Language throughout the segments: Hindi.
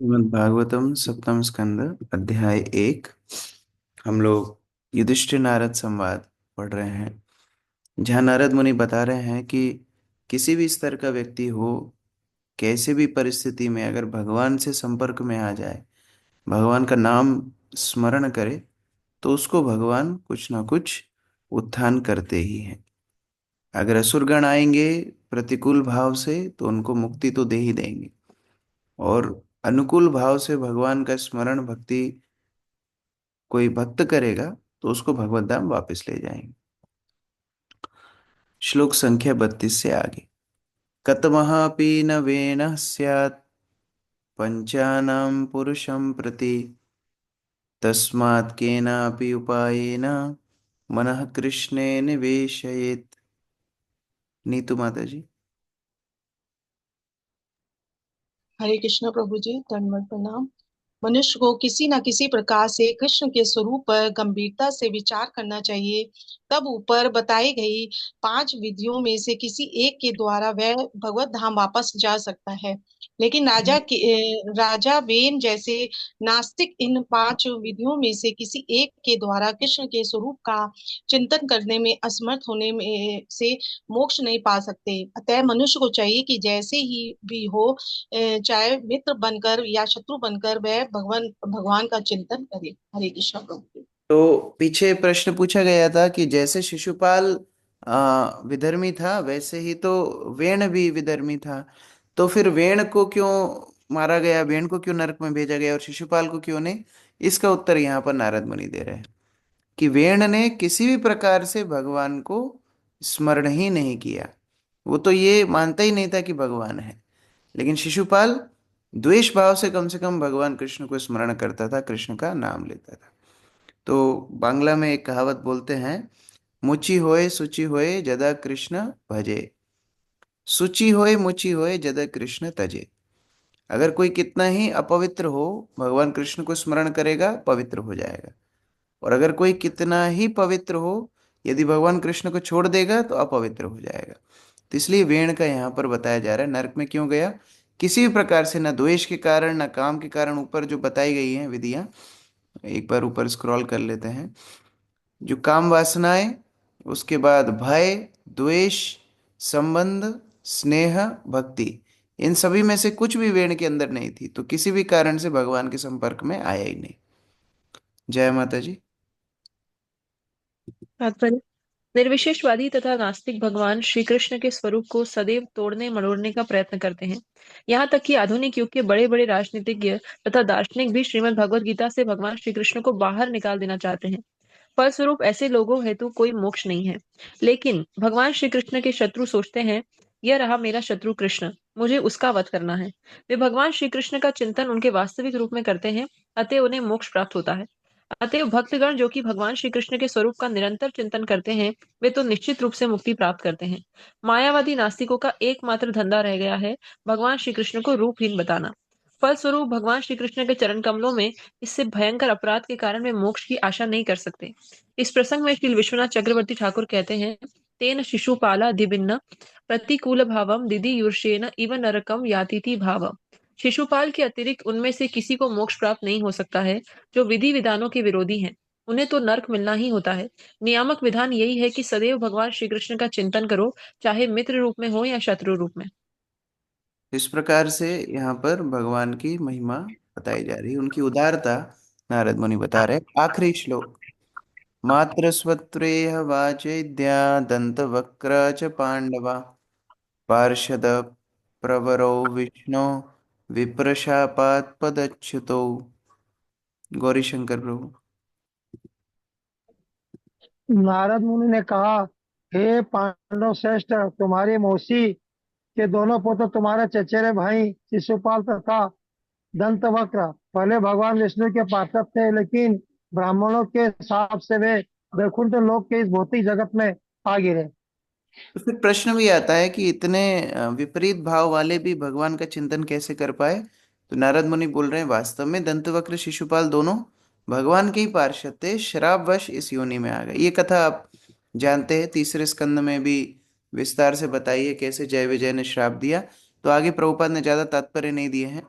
श्रीमद् भागवतम सप्तम स्कंद अध्याय 1। हम लोग युधिष्ठिर नारद संवाद पढ़ रहे हैं, जहाँ नारद मुनि बता रहे हैं कि किसी भी स्तर का व्यक्ति हो, कैसे भी परिस्थिति में अगर भगवान से संपर्क में आ जाए, भगवान का नाम स्मरण करे, तो उसको भगवान कुछ ना कुछ उत्थान करते ही हैं। अगर असुरगण आएंगे प्रतिकूल भाव से, तो उनको मुक्ति तो दे ही देंगे, और अनुकूल भाव से भगवान का स्मरण भक्ति कोई भक्त करेगा, तो उसको भगवत धाम वापस ले जाएंगे। श्लोक संख्या 32 से आगे। कतमहापि न वेन स्यात् पंचानां पुरुषं प्रति, तस्मात् केनापि उपायेन मनः कृष्णे निवेशयेत्। नीतू माता जी। हरे कृष्ण प्रभु जी, दंडवत प्रणाम। मनुष्य को किसी न किसी प्रकार से कृष्ण के स्वरूप पर गंभीरता से विचार करना चाहिए। तब ऊपर बताई गई 5 विधियों में से किसी एक के द्वारा वह भगवत धाम वापस जा सकता है। लेकिन राजा वेन जैसे नास्तिक इन 5 विधियों में से किसी एक के द्वारा कृष्ण के स्वरूप का चिंतन करने में असमर्थ होने में से मोक्ष नहीं पा सकते। अतः मनुष्य को चाहिए कि जैसे ही भी हो, चाहे मित्र बनकर या शत्रु बनकर, वह भगवान भगवान का चिंतन करे। हरे कृष्ण प्रभु। तो पीछे प्रश्न पूछा गया था कि जैसे शिशुपाल विधर्मी था, वैसे ही तो वेण भी विधर्मी था। तो फिर वेण को क्यों मारा गया, वेण को क्यों नरक में भेजा गया और शिशुपाल को क्यों नहीं? इसका उत्तर यहाँ पर नारद मुनि दे रहे हैं कि वेण ने किसी भी प्रकार से भगवान को स्मरण ही नहीं किया। वो तो ये मानता ही नहीं था कि भगवान है। लेकिन शिशुपाल द्वेष भाव से कम भगवान कृष्ण को स्मरण करता था, कृष्ण का नाम लेता था। तो बांग्ला में एक कहावत बोलते हैं, मुचि होए सुचि होए जदा कृष्ण भजे, सुचि होए मुचि होए जदा कृष्ण तजे। अगर कोई कितना ही अपवित्र हो, भगवान कृष्ण को स्मरण करेगा, पवित्र हो जाएगा। और अगर कोई कितना ही पवित्र हो, यदि भगवान कृष्ण को छोड़ देगा, तो अपवित्र हो जाएगा। तो इसलिए वेण का यहाँ पर बताया जा रहा है, नरक में क्यों गया? किसी भी प्रकार से, न द्वेष के कारण न काम के कारण। ऊपर जो बताई गई हैं विधियां, एक बार ऊपर स्क्रॉल कर लेते हैं। जो काम वासनाएं, उसके बाद भय, द्वेष, संबंध, स्नेह, भक्ति, इन सभी में से कुछ भी वेण के अंदर नहीं थी, तो किसी भी कारण से भगवान के संपर्क में आया ही नहीं। जय माता जी। तात्पर्य। निर्विशेषवादी तथा नास्तिक भगवान श्री कृष्ण के स्वरूप को सदैव तोड़ने मरोड़ने का प्रयत्न करते हैं। यहाँ तक कि आधुनिक युग के बड़े बड़े राजनीतिज्ञ तथा दार्शनिक भी श्रीमद् भगवद गीता से भगवान श्री कृष्ण को बाहर निकाल देना चाहते हैं। फलस्वरूप ऐसे लोगों हेतु कोई मोक्ष नहीं है। लेकिन भगवान श्री कृष्ण के शत्रु सोचते हैं, यह रहा मेरा शत्रु कृष्ण, मुझे उसका वध करना है। वे भगवान श्री कृष्ण का चिंतन उनके वास्तविक रूप में करते हैं, अतः उन्हें मोक्ष प्राप्त होता है। अतएव भक्तगण जो कि भगवान श्री कृष्ण के स्वरूप का निरंतर चिंतन करते हैं, वे तो निश्चित रूप से मुक्ति प्राप्त करते हैं। मायावादी नास्तिकों का एकमात्र धंधा रह गया है भगवान श्री कृष्ण को रूपहीन बताना। फलस्वरूप भगवान श्री कृष्ण के चरण कमलों में इससे भयंकर अपराध के कारण वे मोक्ष की आशा नहीं कर सकते। इस प्रसंग में श्री विश्वनाथ चक्रवर्ती ठाकुर कहते हैं, तेन शिशुपाला दिभिन्न प्रतिकूल भावम दिदि युर्षेन इव नरकम यातिथि भावम। शिशुपाल के अतिरिक्त उनमें से किसी को मोक्ष प्राप्त नहीं हो सकता है जो विधि विधानों के विरोधी हैं। उन्हें तो नर्क मिलना ही होता है। नियामक विधान यही है कि सदैव भगवान श्री कृष्ण का चिंतन करो, चाहे मित्र रूप में हो या शत्रु रूप में। इस प्रकार से यहाँ पर भगवान की महिमा बताई जा रही है, उनकी उदारता नारद मुनि बता रहे हैं। आखिरी श्लोक। मात्र स्वत्रेह वाचेद्या दंत वक्र च पांडवा, पार्षद प्रवरो विष्णु विप्रशापात पदच्युतो। गौरी शंकर प्रभु। नारद मुनि ने कहा, हे पांडव श्रेष्ठ, तुम्हारी मौसी के दोनों पुत्र तुम्हारे चचेरे भाई शिशुपाल तथा दंतवक्र पहले भगवान विष्णु के पार्षद थे, लेकिन ब्राह्मणों के हिसाब से वे वैकुंठ लोक के इस भौतिक जगत में आ गिरे। तो फिर प्रश्न भी आता है कि इतने विपरीत भाव वाले भी भगवान का चिंतन कैसे कर पाए? तो नारद मुनि बोल रहे हैं, वास्तव में दंतवक्र शिशुपाल दोनों भगवान के ही पार्षद थे, श्रापवश इस योनि में आ गए। ये कथा आप जानते हैं, तीसरे स्कंद में भी विस्तार से बताई है कैसे जय विजय ने श्राप दिया। तो आगे प्रभुपाद ने ज्यादा तात्पर्य नहीं दिए हैं,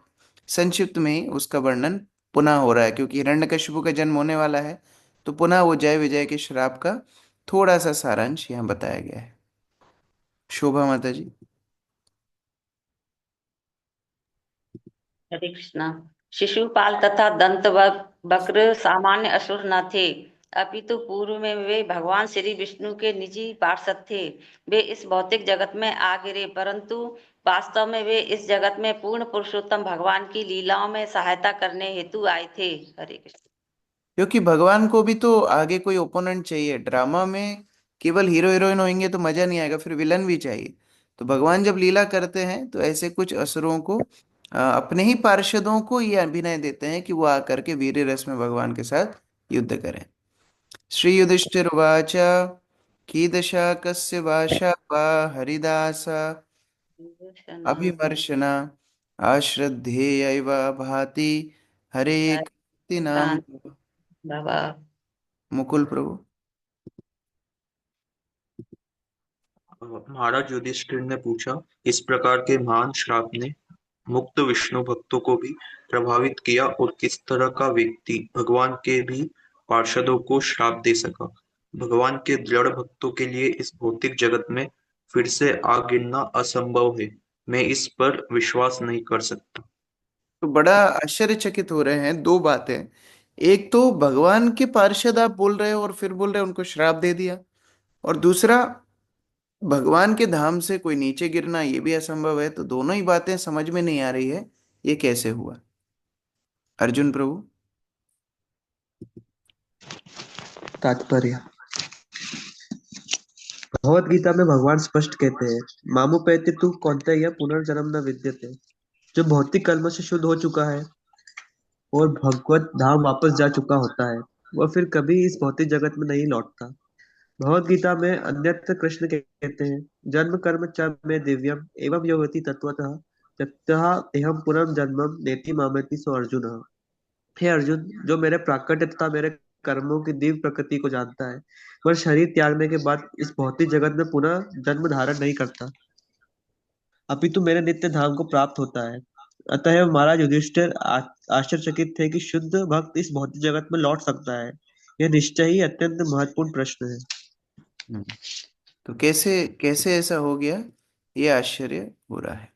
संक्षिप्त में ही उसका वर्णन पुनः हो रहा है, क्योंकि हिरण्यकशिपु का जन्म होने वाला है, तो पुनः वो जय विजय के श्राप का थोड़ा सा सारांश यहाँ बताया गया है। शोभा माता जी। हरे कृष्णा। शिशुपाल तथा दंत वक्र सामान्य असुर न थे, अपितु पूर्व में वे भगवान श्री विष्णु के निजी पार्षद थे। वे इस भौतिक जगत में आ गिरे, परंतु वास्तव में वे इस जगत में पूर्ण पुरुषोत्तम भगवान की लीलाओं में सहायता करने हेतु आए थे। हरे कृष्ण। क्योंकि भगवान को भी तो आगे कोई ओपोनेंट चाहिए। ड्रामा में केवल हीरो हीरोइन होंगे तो मजा नहीं आएगा, फिर विलन भी चाहिए। तो भगवान जब लीला करते हैं तो ऐसे कुछ असुरों को, अपने ही पार्षदों को ये अभिनय देते हैं कि वो आकर के वीर रस में भगवान के साथ युद्ध करें। श्री युधिष्ठिर उवाच कीदशा कस्य वाशा वा हरिदासा अभिमर्शना आश्रद्धेयैव भाति हरे कीर्ति नाम। बाबा। मुकुल प्रभु। महाराज युधिष्ठिर ने पूछा, इस प्रकार के महान श्राप ने मुक्त विष्णु भक्तों को भी प्रभावित किया, और किस तरह का व्यक्ति भगवान के भी पार्षदों को श्राप दे सका? भगवान के दृढ़ भक्तों के लिए इस भौतिक जगत में फिर से आ गिरना असंभव है। मैं इस पर विश्वास नहीं कर सकता। तो बड़ा आश्चर्यचकित हो रहे हैं दो बातें। एक तो भगवान के पार्षद आप बोल रहे हो और फिर बोल रहे हो उनको श्राप दे दिया, और दूसरा भगवान के धाम से कोई नीचे गिरना ये भी असंभव है। तो दोनों ही बातें समझ में नहीं आ रही है, ये कैसे हुआ? अर्जुन प्रभु। तात्पर्य। भगवत गीता में भगवान स्पष्ट कहते हैं, मामुपेति तु कौन्तेय पुनर्जन्म न विद्यते। जो भौतिक कर्म से शुद्ध हो चुका है और भगवत धाम वापस जा चुका होता है, वह फिर कभी इस भौतिक जगत में नहीं लौटता। भगवत गीता में अन्यत्र कृष्ण कहते हैं, जन्म कर्म च मे दिव्यम एवं योगति तत्वतः त्यक्तः एहम पुनर्जन्मम नेति मामेति सो अर्जुन। हे अर्जुन, जो मेरे प्राकट्य तथा मेरे कर्मों की दिव्य प्रकृति को जानता है, वह शरीर त्यागने के बाद इस भौतिक जगत में पुनः जन्म धारण नहीं करता, अपितु मेरे नित्य धाम को प्राप्त होता है। अतः महाराज युधिष्ठिर आश्चर्यचकित थे कि शुद्ध भक्त इस भौतिक जगत में लौट सकता है। यह निश्चय ही अत्यंत महत्वपूर्ण प्रश्न है। तो कैसे कैसे ऐसा हो गया, ये आश्चर्य हो रहा है।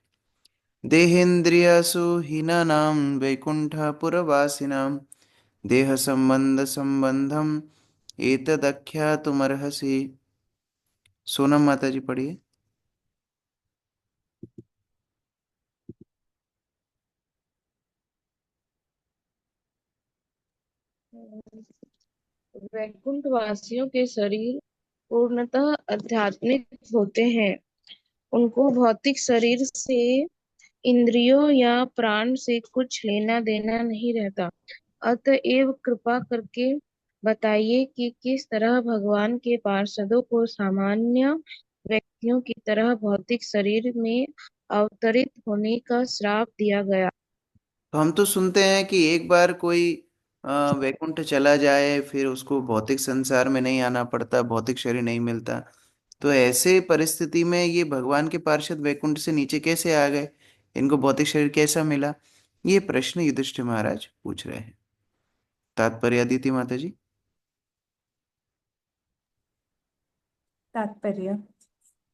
देहेन्द्रियसु हीनानां वैकुंठपुरवासिनां देह संबंध संबंधम एतदख्यातुमर्हसि। सोनम माता जी पढ़िए। वैकुंठ वासियों के शरीर पूर्णतः आध्यात्मिक होते हैं। उनको भौतिक शरीर से, इंद्रियों या प्राण से कुछ लेना देना नहीं रहता। अतएव कृपा करके बताइए कि किस तरह भगवान के पार्षदों को सामान्य व्यक्तियों की तरह भौतिक शरीर में अवतरित होने का श्राप दिया गया। तो हम तो सुनते हैं कि एक बार कोई वैकुंठ चला जाए फिर उसको भौतिक संसार में नहीं आना पड़ता, भौतिक शरीर नहीं मिलता। तो ऐसे परिस्थिति में ये भगवान के पार्षद वैकुंठ से नीचे कैसे आ गए, इनको भौतिक शरीर कैसा मिला? ये प्रश्न युधिष्ठिर महाराज पूछ रहे हैं। तात्पर्य अदिति माता जी। तात्पर्य।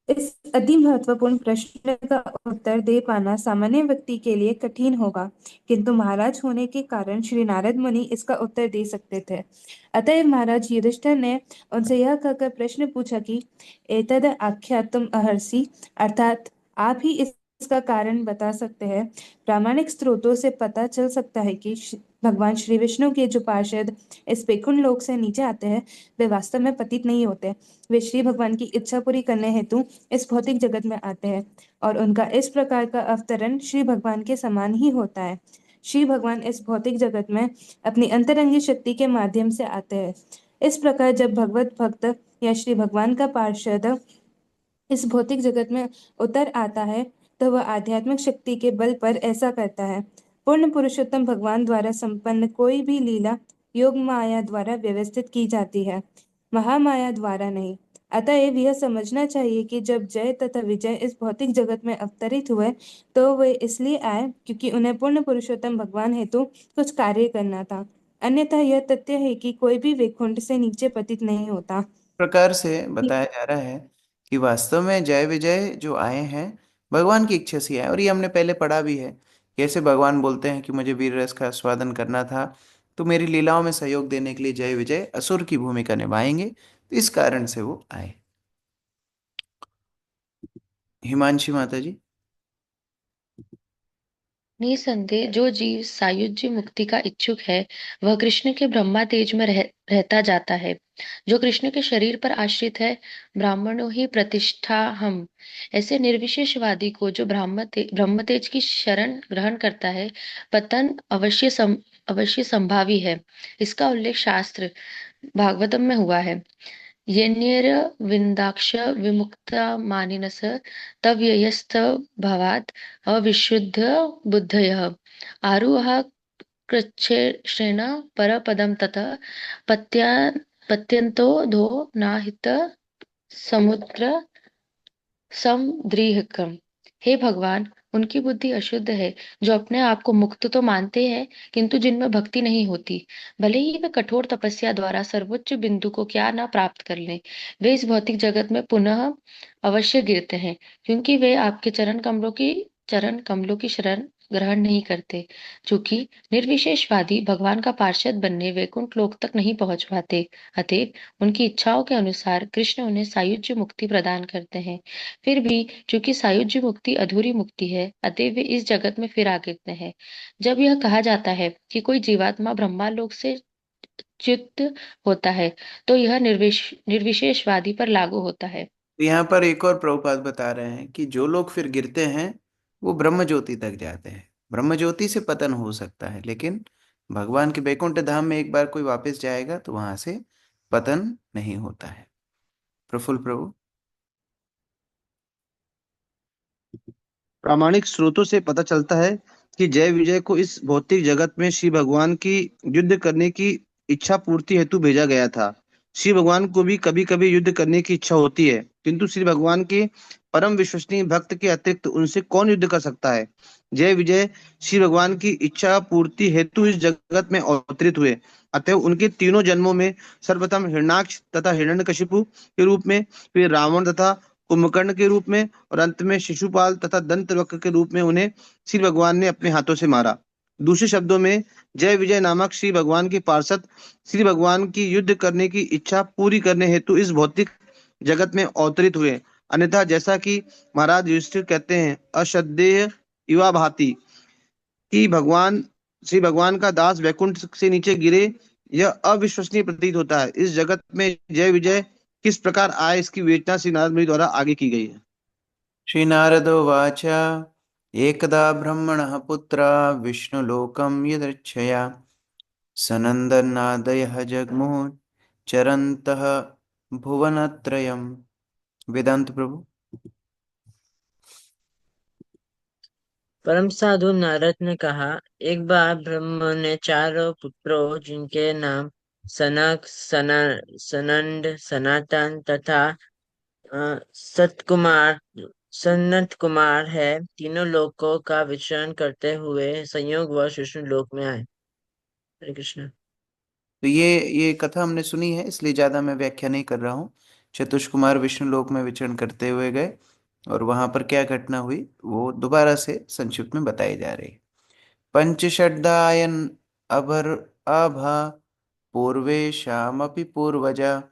इस अति महत्वपूर्ण प्रश्न का उत्तर दे पाना सामान्य व्यक्ति के लिए कठिन होगा, किंतु महाराज होने के कारण श्री नारद मुनि इसका उत्तर दे सकते थे। अतएव महाराज युधिष्ठिर ने उनसे यह कहकर प्रश्न पूछा कि एतद आख्यातुम अर्हसि, अर्थात आप ही इसका कारण बता सकते हैं। प्रामाणिक स्रोतों से पता चल सकता है कि भगवान श्री विष्णु के जो पार्षद इस वैकुंठ लोक से नीचे आते हैं, वे वास्तव में पतित नहीं होते। वे श्री भगवान की इच्छा पूरी करने हेतु इस भौतिक जगत में आते हैं, और उनका इस प्रकार का अवतरण श्री भगवान के समान ही होता है। श्री भगवान इस भौतिक जगत में अपनी अंतरंगी शक्ति के माध्यम से आते हैं। इस प्रकार जब भगवत भक्त या श्री भगवान का पार्षद इस भौतिक जगत में उतर आता है, तो वह आध्यात्मिक शक्ति के बल पर ऐसा करता है। पूर्ण पुरुषोत्तम भगवान द्वारा संपन्न कोई भी लीला योग माया द्वारा व्यवस्थित की जाती है, महामाया द्वारा नहीं। अतएव यह समझना चाहिए कि जब जय तथा विजय इस भौतिक जगत में अवतरित हुए तो वे इसलिए आए क्योंकि उन्हें पूर्ण पुरुषोत्तम भगवान हेतु कुछ कार्य करना था। अन्यथा यह तथ्य है कि कोई भी वैकुंठ से नीचे पतित नहीं होता। प्रकार से बताया जा रहा है कि वास्तव में जय विजय जो आए हैं भगवान की इच्छा से आए, और ये हमने पहले पढ़ा भी है। कैसे भगवान बोलते हैं कि मुझे वीर रस का आस्वादन करना था, तो मेरी लीलाओं में सहयोग देने के लिए जय विजय असुर की भूमिका निभाएंगे, तो इस कारण से वो आए। हिमांशी माता जी। निसंदेह जो जीव सायुज्य मुक्ति का इच्छुक है वह कृष्ण के ब्रह्मा तेज में रहता जाता है। जो कृष्ण के शरीर पर आश्रित है ब्राह्मणों ही प्रतिष्ठा हम। ऐसे निर्विशेषवादी को जो ब्रह्म तेज की शरण ग्रहण करता है पतन अवश्य संभावी है। इसका उल्लेख शास्त्र भागवतम में हुआ है। येन्यर्विन्दाक्ष विमुक्तमानिनस् तव्ययस्थभावात् अविशुद्ध बुद्धयः आरुह कृच्छ्रेण परपदं ततः पत्या पत्यन्तो धो नाहित समुद्र समद्रिहकम। हे भगवान, उनकी बुद्धि अशुद्ध है जो अपने आप को मुक्त तो मानते हैं किंतु जिनमें भक्ति नहीं होती। भले ही वे कठोर तपस्या द्वारा सर्वोच्च बिंदु को क्या ना प्राप्त कर लें, वे इस भौतिक जगत में पुनः अवश्य गिरते हैं क्योंकि वे आपके चरण कमलों की शरण ग्रहण नहीं करते। चूंकि निर्विशेषवादी भगवान का पार्षद बनने वैकुंठ लोक तक नहीं पहुंच पाते, अतएव उनकी इच्छाओं के अनुसार कृष्ण उन्हें सायुज्य मुक्ति प्रदान करते हैं। फिर भी चूंकि सायुज्य मुक्ति अधूरी मुक्ति है, अतएव वे इस जगत में फिर आ गिरते हैं। जब यह कहा जाता है कि कोई जीवात्मा ब्रह्मालोक से च्युत होता है तो यह निर्विशेषवादी पर लागू होता है। तो यहाँ पर एक और प्रभुपाद बता रहे हैं कि जो लोग फिर गिरते हैं वो ब्रह्म ज्योति तक जाते हैं। ब्रह्म ज्योति से पतन हो सकता है, लेकिन भगवान के बैकुंठ धाम में एक बार कोई वापस जाएगा तो वहां से पतन नहीं होता है। प्रफुल्ल प्रभु। प्रामाणिक स्रोतों से पता चलता है कि जय विजय को इस भौतिक जगत में श्री भगवान की युद्ध करने की इच्छा पूर्ति हेतु भेजा गया था। श्री भगवान को भी कभी कभी युद्ध करने की इच्छा होती है, किंतु श्री भगवान के परम विश्वसनीय भक्त के अतिरिक्त उनसे कौन युद्ध कर सकता है। जय विजय श्री भगवान की इच्छा पूर्ति हेतु इस जगत में अवतरित हुए। अतः उनके तीनों जन्मों में सर्वप्रथम हिरण्याक्ष तथा हिरण्यकशिपु के रूप में, फिर रावण तथा कुंभकर्ण के रूप में, और अंत में शिशुपाल तथा दंतवक्र के रूप में उन्हें श्री भगवान ने अपने हाथों से मारा। दूसरे शब्दों में जय विजय नामक श्री भगवान के पार्षद श्री भगवान की युद्ध करने की इच्छा पूरी करने हेतु इस भौतिक जगत में अवतरित हुए। अन्यथा जैसा कि महाराज युधिष्ठिर कहते हैं, अश्रद्धेय युवा भांति कि श्री भगवान का दास वैकुंठ से नीचे गिरे, यह अविश्वसनीय प्रतीत होता है। इस जगत में जय विजय किस प्रकार आए, इसकी विवेचना श्री नारद मुनि द्वारा आगे की गई है। श्री नारदो वाच एकदा ब्रह्मणः पुत्रा विष्णुलोकं यदृच्छया सनन्दनादयः जग्मुः चरन्तः भुवनत्रयम्। वेदांत प्रभु। परम साधु नारद ने कहा, एक बार ब्रह्मा ने चारों पुत्रों जिनके नाम सनंद, सनातन तथा सनत कुमार है, तीनों लोकों का विचरण करते हुए संयोग व विष्णु लोक में आए। हरे कृष्ण। तो ये कथा हमने सुनी है, इसलिए ज्यादा मैं व्याख्या नहीं कर रहा हूँ। चतुष कुमार विष्णु लोक में विचरण करते हुए गए, और वहां पर क्या घटना हुई वो दोबारा से संक्षिप्त में बताई जा रही है। पंचषड्डायन अभर आभा पूर्वेशामपि पूर्वजा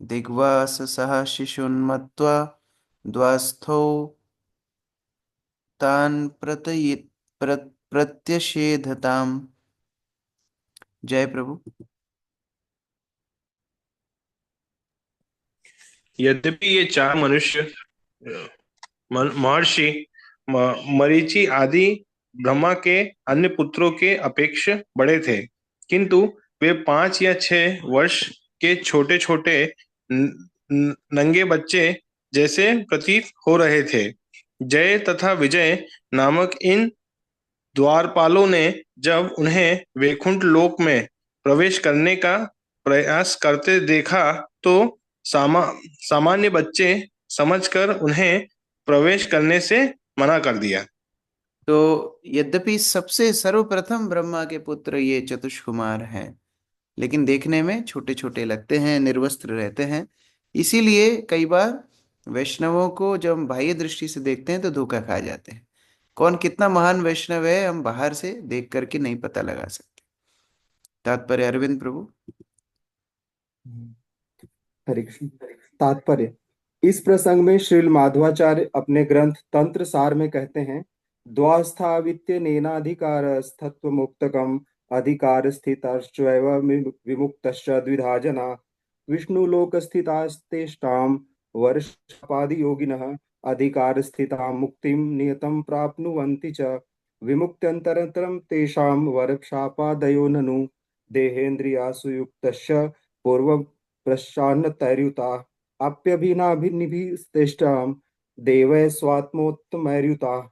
दिग्वास सह शिशुन्मत्वा द्वास्थौ तान् प्रत्यषेधताम्। जय प्रभु। यद्यपि ये चार मनुष्य महर्षि मरीचि आदि ब्रह्मा के अन्य पुत्रों के अपेक्षा बड़े थे, किंतु वे 5 या 6 वर्ष के छोटे छोटे नंगे बच्चे जैसे प्रतीत हो रहे थे। जय तथा विजय नामक इन द्वारपालों ने जब उन्हें वैकुंठ लोक में प्रवेश करने का प्रयास करते देखा तो सामा सामान्य बच्चे समझकर उन्हें प्रवेश करने से मना कर दिया। तो यद्यपि सबसे सर्वप्रथम ब्रह्मा के पुत्र ये चतुष्कुमार हैं, लेकिन देखने में छोटे छोटे लगते हैं, निर्वस्त्र रहते हैं। इसीलिए कई बार वैष्णवों को जब हम बाह्य दृष्टि से देखते हैं तो धोखा खा जाते हैं। कौन कितना महान वैष्णव है हम बाहर से देख करके नहीं पता लगा सकते। तात्पर्य अरविंद प्रभु। हरे कृष्ण। तात्पर्य, इस प्रसंग में श्रील माधवाचार्य अपने ग्रंथ तंत्र सार में कहते हैं, द्वास्थावित्य नेनाधिकारस्तत्व मुक्तकम अधिकार स्थिताश्चैव विमुक्तश्च द्विधा जना विष्णुलोक स्थितास्तेष्टाम वर्षापादि योगिनः अधिकार स्थिता मुक्तिं नियतं प्राप्नुवन्ति च विमुक्त्यन्तरं तेषां वर्षापादयो ननु देहेन्द्रियासु युक्तस्य पूर्व प्रशान्तैर्युता आप्यभिनाभिनिभिस्तेष्टाम देवै स्वात्मोत्तमैर्युता।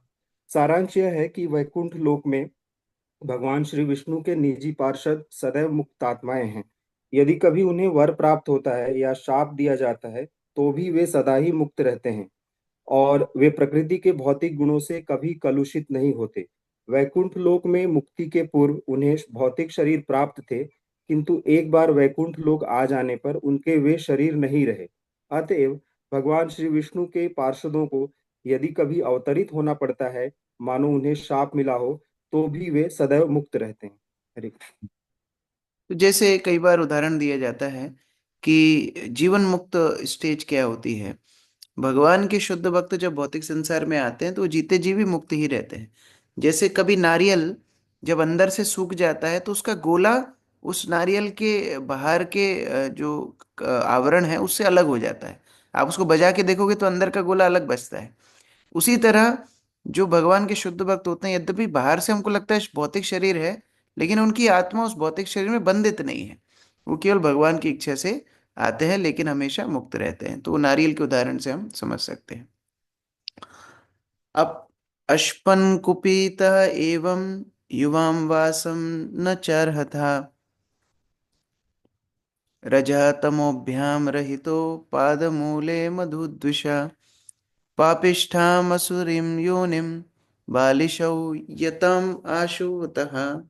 सारांश यह है कि वैकुंठ लोक में भगवान श्री विष्णु के निजी पार्षद सदैव मुक्त आत्माएं हैं। यदि कभी उन्हें वर प्राप्त होता है या शाप दिया जाता है तो भी वे सदा ही मुक्त रहते हैं और वे प्रकृति के भौतिक गुणों से कभी कलुषित नहीं होते। वैकुंठ लोक में मुक्ति के पूर्व उन्हें भौतिक शरीर प्राप्त थे, किंतु एक बार वैकुंठ लोक आ जाने पर उनके वे शरीर नहीं रहे। अतएव भगवान श्री विष्णु के पार्षदों को यदि कभी अवतरित होना पड़ता है, मानो उन्हें शाप मिला हो, तो भी वे सदैव मुक्त रहते हैं। हरे कृष्ण। तो जैसे कई बार उदाहरण दिया जाता है कि जीवन मुक्त स्टेज क्या होती है। भगवान के शुद्ध भक्त जब भौतिक संसार में आते हैं तो वो जीते जी भी मुक्त ही रहते हैं। जैसे कभी नारियल जब अंदर से सूख जाता है तो उसका गोला उस नारियल के बाहर के जो आवरण है उससे अलग हो जाता है। आप उसको बजा के देखोगे तो अंदर का गोला अलग बचता है। उसी तरह जो भगवान के शुद्ध भक्त होते हैं, यद्यपि बाहर से हमको लगता है भौतिक शरीर है, लेकिन उनकी आत्मा उस भौतिक शरीर में बंधित नहीं है। वो केवल भगवान की इच्छा से आते हैं, लेकिन हमेशा मुक्त रहते हैं। तो वो नारियल के उदाहरण से हम समझ सकते हैं। अब अश्पन कुपीत एवं युवाम वासम न चरहथा रजः तमोभ्याम रहितो पादमूले मधुद्विषा पापिष्ठामसुरीं योनिं बालिशौ यतम आशुवतः।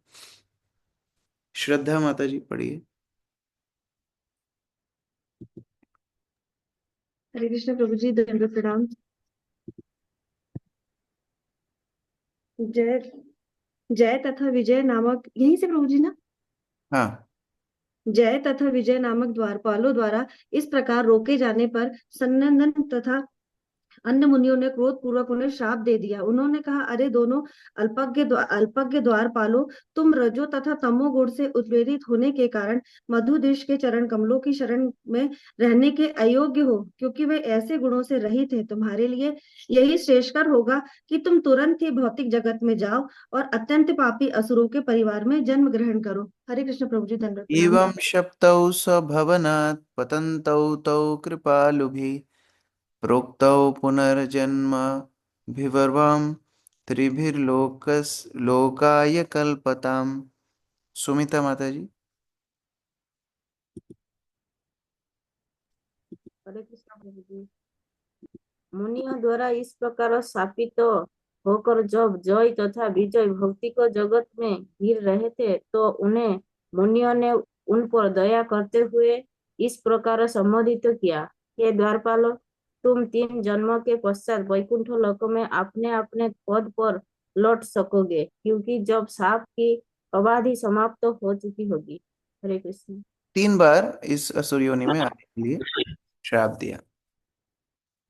श्रद्धा माता जी पढ़िए। हरे कृष्ण प्रभु जी, दंडवत प्रणाम। जय जय तथा विजय नामक, यहीं से प्रभु जी ना? हाँ, जय तथा विजय नामक द्वारपालों द्वारा इस प्रकार रोके जाने पर सनंदन तथा अन्य मुनियों ने क्रोध पूर्वक उन्हें श्राप दे दिया। उन्होंने कहा, अरे दोनों अल्पज्ञ द्वारपालों, तुम रजो तथा तमो गुण से उत्प्रेरित होने के कारण मधुदेश के चरण कमलों की शरण में रहने के अयोग्य हो, क्योंकि वे ऐसे गुणों से रहित हैं। तुम्हारे लिए यही श्रेष्ठकर होगा कि तुम तुरंत ही भौतिक जगत में जाओ और अत्यंत पापी असुरों के परिवार में जन्म ग्रहण करो। हरे कृष्ण प्रभु जी, दंडवत प्रणाम। एवं शप्तौ स्वभवनात् पतन्तौ तौ कृपालुभिः प्रोक्तौ पुनर्जन्म भिवर्वां त्रिभिर्लोकस लोकाय कल्पताम। सुमिता माता जी। हरे कृष्ण प्रभु जी। मुनियों द्वारा इस प्रकार स्थापित होकर जब जय तथा विजय भक्ति को जगत में घिर रहे थे, तो उन्हें मुनियों ने उन पर दया करते हुए इस प्रकार संबोधित किया, हे द्वारपालो, तुम 3 जन्मों के पश्चात वैकुंठ लोक में अपने अपने पद पर लौट सकोगे, क्योंकि जब साप की अवधि समाप्त हो चुकी होगी। हरे कृष्ण। 3 बार इस असुर योनि में आने के लिए श्राप दिया।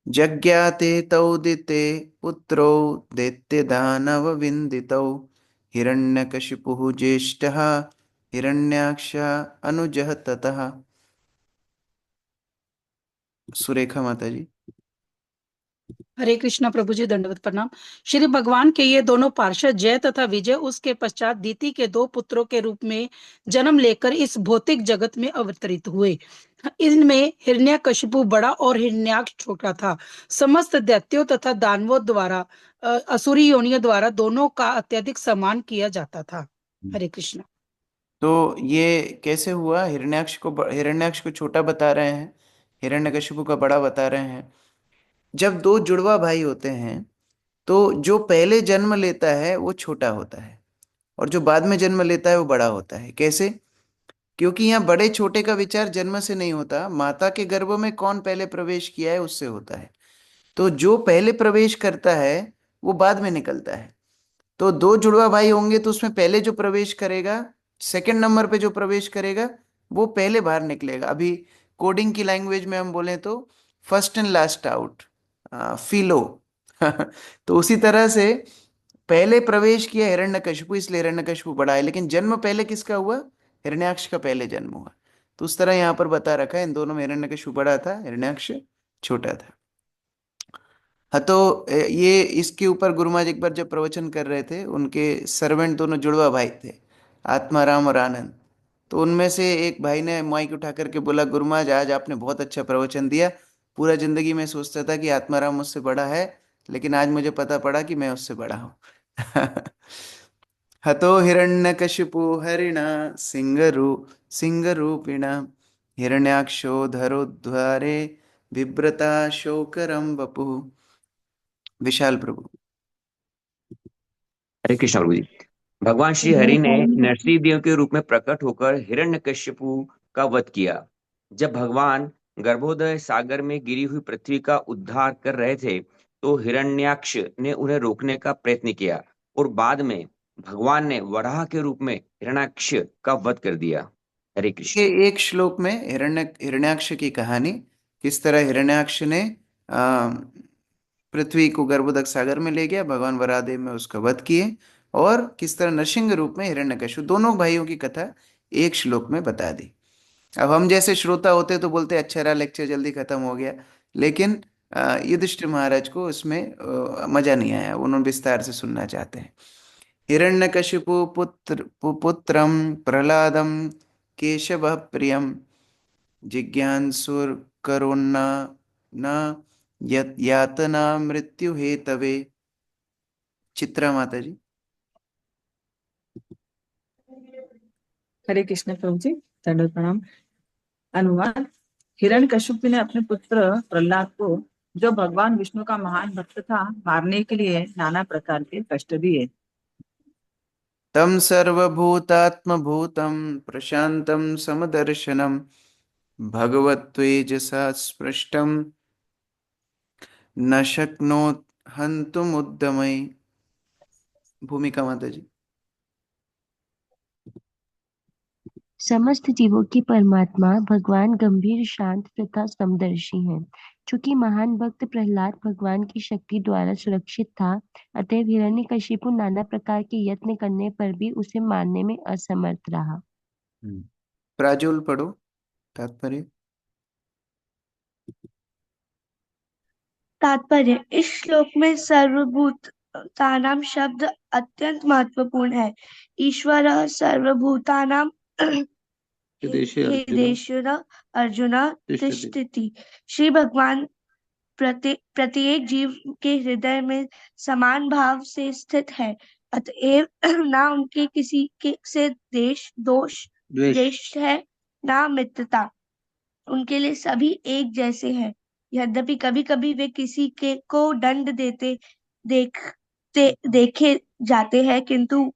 जज्ञाते तौ दिते पुत्रौ दैत्य दानव विन्दितौ हिरण्यकशिपुः ज्येष्ठः हिरण्याक्ष अनुजः ततः। सुरेखा माता जी। हरे कृष्णा प्रभु जी, दंडवत प्रणाम। श्री भगवान के ये दोनों पार्षद जय तथा विजय उसके पश्चात दीति के 2 पुत्रों के रूप में जन्म लेकर इस भौतिक जगत में अवतरित हुए। इनमें हिरण्यकशिपु बड़ा और हिरण्याक्ष छोटा था। समस्त दैत्यों तथा दानवों द्वारा असुरी योनियों द्वारा दोनों का अत्यधिक सम्मान किया जाता था। हरे कृष्ण। तो ये कैसे हुआ? हिरण्याक्ष को छोटा बता रहे हैं हिरण्यकशिपु का बड़ा बता रहे हैं। जब दो जुड़वा भाई होते हैं तो जो पहले जन्म लेता है वो छोटा होता है और जो बाद में जन्म लेता है वो बड़ा होता है। कैसे? क्योंकि यहाँ बड़े छोटे का विचार जन्म से नहीं होता, माता के गर्भ में कौन पहले प्रवेश किया है उससे होता है। तो जो पहले प्रवेश करता है वो बाद में निकलता है। तो दो जुड़वा भाई होंगे तो उसमें पहले जो प्रवेश करेगा, सेकंड नंबर पे जो प्रवेश करेगा वो पहले बाहर निकलेगा। अभी कोडिंग की लैंग्वेज में हम बोले तो फर्स्ट एंड लास्ट आउट, फिलो। तो उसी तरह से पहले प्रवेश किया हिरण्यकशिपु, इसलिए हिरण्यकशिपु बड़ा है। लेकिन जन्म पहले किसका हुआ? हिरण्याक्ष का पहले जन्म हुआ। तो उस तरह यहाँ पर बता रखा है, इन दोनों में हिरण्यकशिपु बड़ा था, हिरण्याक्ष छोटा था। हाँ, तो ये इसके ऊपर गुरु महाराज एक बार जब प्रवचन कर रहे थे, उनके सर्वेंट दोनों जुड़वा भाई थे, आत्माराम और आनंद। तो उनमें से एक भाई ने माइक उठा करके बोला, गुरु महाराज आज आपने बहुत अच्छा प्रवचन दिया। पूरा जिंदगी में सोचता था कि आत्माराम मुझसे बड़ा है, लेकिन आज मुझे पता पड़ा कि मैं उससे बड़ा हूँ। हतो हिरण्यकशिपु हरिणा सिंहरूपिणा हिरण्याक्षो धरोद्वारे बिभ्रता शोकरम वपुः। विशाल प्रभु। हरे कृष्ण प्रभु जी। भगवान श्री हरि ने नरसिंह देव के रूप में प्रकट होकर हिरण्यकश्यपु का वध किया। जब भगवान गर्भोदय सागर में गिरी हुई पृथ्वी का उद्धार कर रहे थे तो हिरण्याक्ष ने उन्हें रोकने का प्रयत्न किया और बाद में भगवान ने वराह के रूप में हिरण्याक्ष का वध कर दिया। हरे कृष्ण। ये एक श्लोक में हिरण्याक्ष की कहानी, किस तरह हिरण्याक्ष ने पृथ्वी को गर्भोदक सागर में ले गया, भगवान वराहदेव में उसका वध किए, और किस तरह नरसिंह रूप में हिरण्यकशिपु, दोनों भाइयों की कथा एक श्लोक में बता दी। अब हम जैसे श्रोता होते तो बोलते अच्छा रहा, लेक्चर जल्दी खत्म हो गया। लेकिन युधिष्ठिर महाराज को उसमें मजा नहीं आया, उन्होंने विस्तार से सुनना चाहते हैं। हिरण्यकशिपु पुत्रम प्रहलादम केशव प्रियम जिज्ञासुर करोन्ना न यातना मृत्यु हेतवे। चित्रा माता जी। हरे कृष्ण प्रभु जी, दंडवत प्रणाम। अनुवाद। हिरण्यकशिपु ने अपने पुत्र प्रहलाद को, जो भगवान विष्णु का महान भक्त था, मारने के लिए नाना प्रकार के कष्ट दिए। तम सर्वभूतात्मभूतं प्रशांतं समदर्शनम भगवत्वेजसा स्पृष्टम न शक्नोत हन्तुमुद्यमै। भूमिका माता जी। समस्त जीवों के परमात्मा भगवान गंभीर, शांत तथा समदर्शी हैं। चूंकि महान भक्त प्रहलाद भगवान की शक्ति द्वारा सुरक्षित था, अतएव हिरण्यकशिपु नाना प्रकार के यत्न करने पर भी उसे मारने में असमर्थ रहा। प्राजुल पढ़ो तात्पर्य। तात्पर्य। इस श्लोक में सर्वभूतानाम शब्द अत्यंत महत्वपूर्ण है। ईश्वर सर्वभूतानाम हृदयेषु अर्जुन तिष्ठति। श्री भगवान प्रत्येक जीव के हृदय में समान भाव से स्थित है, अतएव ना उनके किसी के से द्वेष है, ना मित्रता। उनके लिए सभी एक जैसे हैं। यद्यपि कभी कभी वे किसी के को दंड देखे जाते हैं, किंतु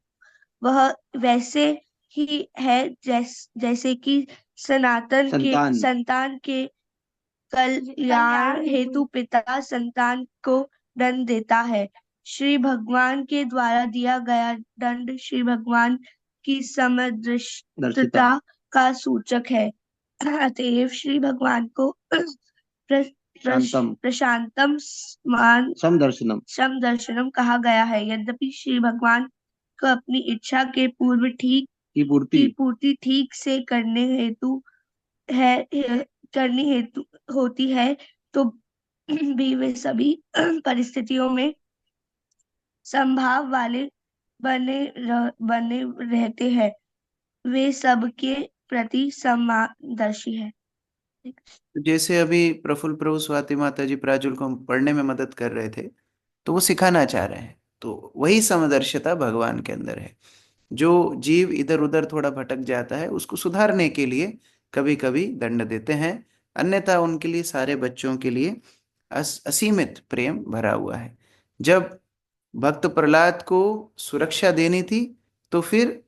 वह वैसे ही है जैसे कि संतान के कल्याण हेतु पिता संतान को दंड देता है। श्री भगवान के द्वारा दिया गया दंड श्री भगवान की समदृष्टता का सूचक है। अतएव श्री भगवान को प्रशांतम समदर्शनम कहा गया है। यद्यपि श्री भगवान को अपनी इच्छा के पूर्व की पूर्ति ठीक से करनी हेतु होती है, तो भी वे सभी परिस्थितियों में संभाव वाले बने रहते हैं। वे सबके प्रति समदर्शी है। जैसे अभी प्रफुल्ल प्रभु स्वाति माता जी प्राजुल को हम पढ़ने में मदद कर रहे थे, तो वो सिखाना चाह रहे हैं। तो वही समदर्शिता भगवान के अंदर है। जो जीव इधर उधर थोड़ा भटक जाता है, उसको सुधारने के लिए कभी कभी दंड देते हैं, अन्यथा उनके लिए, सारे बच्चों के लिए असीमित प्रेम भरा हुआ है। जब भक्त प्रहलाद को सुरक्षा देनी थी तो फिर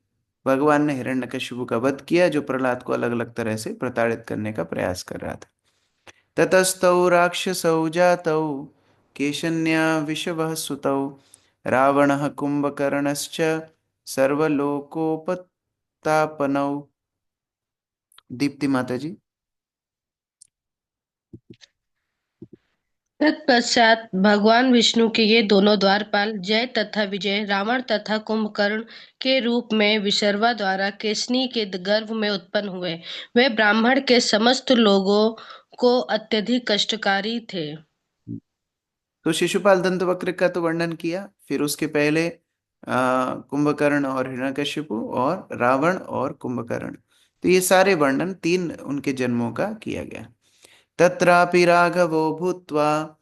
भगवान ने हिरण्यकशिपु का वध किया, जो प्रहलाद को अलग अलग तरह से प्रताड़ित करने का प्रयास कर रहा था। ततस्तौ राक्षसौ जातौ केशन्या विषवः सुतौ रावणः कुंभकर्णश्च सर्वलोकोपतापनौ। दीप्ति माता जी। तत्पश्चात भगवान विष्णु के ये दोनों द्वारपाल जय तथा विजय रावण तथा कुंभकर्ण के रूप में विशर्वा द्वारा केसनी के गर्भ में उत्पन्न हुए। वे ब्राह्मण के समस्त लोगों को अत्यधिक कष्टकारी थे। तो शिशुपाल दंतवक्र का तो वर्णन किया, फिर उसके पहले कुंभकर्ण और हिरण्यकशिपु और रावण और कुंभकर्ण, तो ये सारे वर्णन 3 उनके जन्मों का किया गया। तत्रापि राघवो भूत्वा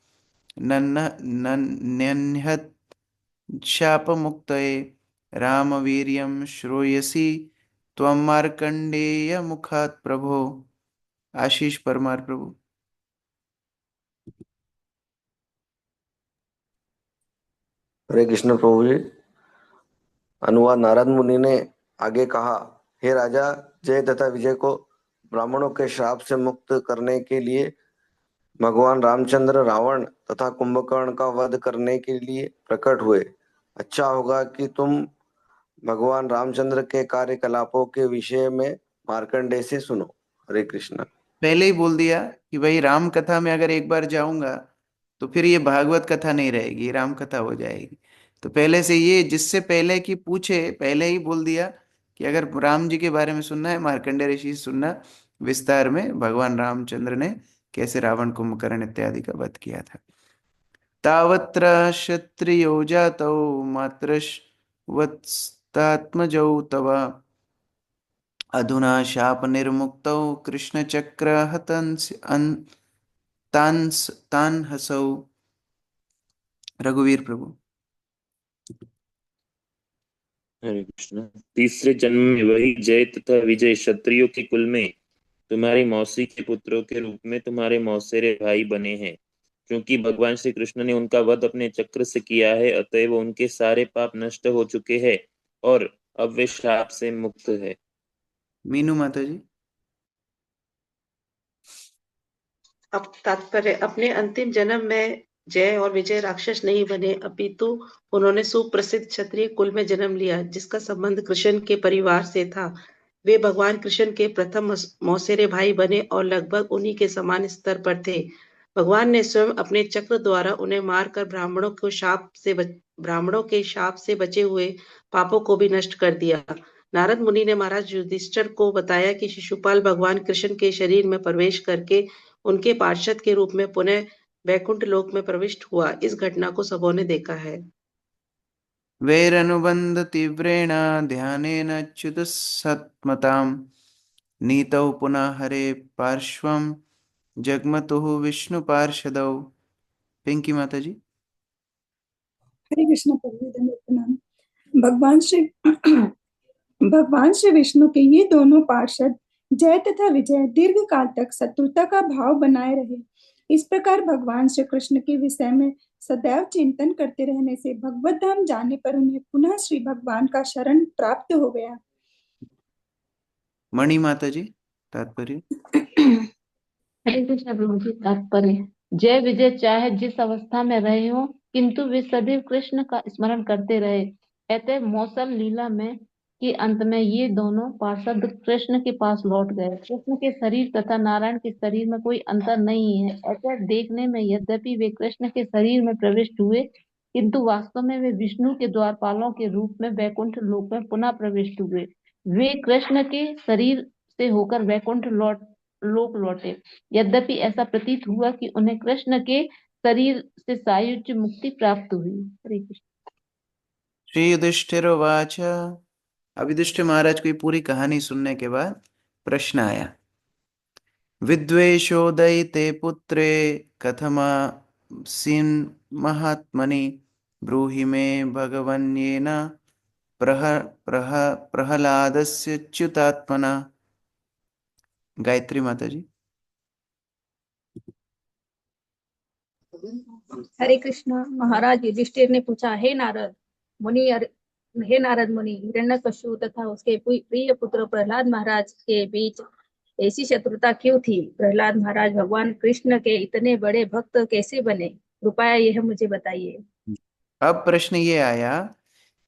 नन्यहत शापमुक्तये रामवीर्यं श्रूयसी त्वं मार्कंडेय मुखात् प्रभो। आशीष परमार प्रभु। हरे कृष्ण प्रभु जी। अनुवाद नारद मुनि ने आगे कहा, हे राजा, जय तथा विजय को ब्राह्मणों के श्राप से मुक्त करने के लिए भगवान रामचंद्र रावण तथा कुंभकर्ण का वध करने के लिए प्रकट हुए। अच्छा होगा कि तुम भगवान रामचंद्र के कार्यकलापों के विषय में मार्कंडेय से सुनो। हरे कृष्ण। पहले ही बोल दिया कि भाई राम कथा में अगर एक बार जाऊंगा तो फिर ये भागवत कथा नहीं रहेगी, राम कथा हो जाएगी। तो पहले से ये, जिससे पहले की पूछे, पहले ही बोल दिया कि अगर राम जी के बारे में सुनना है, मार्कंडेय ऋषि से सुनना विस्तार में भगवान रामचंद्र ने कैसे रावण कुंभकर्ण इत्यादि का वध किया था। तावत्र क्षत्रियो जातौ मातृवत्स्तात्मजौ तव अधुना शाप निर्मुक्तौ कृष्ण चक्र हतंस तान हसौ। रघुवीर प्रभु। हरे कृष्ण। तीसरे जन्म में वही जय तथा विजय क्षत्रियों के कुल में तुम्हारी मौसी के पुत्रों के रूप में तुम्हारे मौसेरे भाई बने हैं। क्योंकि भगवान श्री कृष्ण ने उनका वध अपने चक्र से किया है, अतएव उनके सारे पाप नष्ट हो चुके हैं और अब वे शाप से मुक्त है। मीनू माता जी। अब तात्पर्य, अपने अंतिम जन्म में जय और विजय राक्षस नहीं बने, अपितु उन्होंने सुप्रसिद्ध क्षत्रिय कुल में जन्म लिया, जिसका संबंध कृष्ण के परिवार से था। वे भगवान कृष्ण के प्रथम मौसेरे भाई बने और लगभग उन्हीं के समान स्तर पर थे। भगवान ने स्वयं अपने चक्र द्वारा उन्हें मारकर ब्राह्मणों के शाप से बचे हुए पापों को भी नष्ट कर दिया। नारद मुनि ने महाराज युधिष्ठिर को बताया कि शिशुपाल भगवान कृष्ण के शरीर में प्रवेश करके उनके पार्षद के रूप में पुनः वैकुंठ लोक में प्रविष्ट हुआ। इस घटना को सबों ने देखा है। वैरनुबंध तीव्रेण ध्यानेन च्युत सत्मताम नीतौ पुनः हरे पार्श्वम जगमतुः विष्णु पार्षदौ। पिंकी माता जी। हरे कृष्ण प्रभु, दंडवत प्रणाम। भगवान श्री विष्णु के ये दोनों पार्षद जय तथा विजय दीर्घ काल तक शत्रुता का भाव बनाए रहे। इस प्रकार भगवान श्री कृष्ण के विषय में सदैव चिंतन करते रहने से भगवत धाम जाने पर उन्हें पुनः श्री भगवान का शरण प्राप्त हो गया। मणि माता जी, तात्पर्य। हरे कृष्ण प्रभु जी। तात्पर्य, जय विजय चाहे जिस अवस्था में रहे हो, किंतु वे सदैव कृष्ण का स्मरण करते रहे। अतः मौसल लीला में के अंत में ये दोनों पार्षद कृष्ण के पास लौट गए। कृष्ण के शरीर तथा नारायण के शरीर में कोई अंतर नहीं है। अतः देखने में यद्यपि वे कृष्ण के शरीर में प्रविष्ट हुए, किंतु वास्तव में वे विष्णु के द्वारपालों के रूप में वैकुंठ लोक में पुनः प्रविष्ट हुए। वे कृष्ण के शरीर से होकर वैकुंठ लोक लौटे। यद्यपि ऐसा प्रतीत हुआ कि उन्हें कृष्ण के शरीर से सायुज्य मुक्ति प्राप्त हुई। हरे कृष्ण। श्री युधिष्ठिरोवाच। अब युधिष्ठिर महाराज को ये पूरी कहानी सुनने के बाद प्रश्न आया। विद्वेषोदयिते पुत्रे कथमासीन् महात्मनि ब्रूहि मे भगवन्येन प्रहलादस्य च्युतात्मना। गायत्री माता जी। हरे कृष्ण। महाराज युधिष्ठिर ने पूछा, हे नारद मुनि, हिरण्यकश्यप तथा उसके प्रिय पुत्र प्रहलाद महाराज के बीच ऐसी शत्रुता क्यों थी? प्रहलाद महाराज भगवान कृष्ण के इतने बड़े भक्त कैसे बने? कृपया यह मुझे बताइए। अब प्रश्न ये आया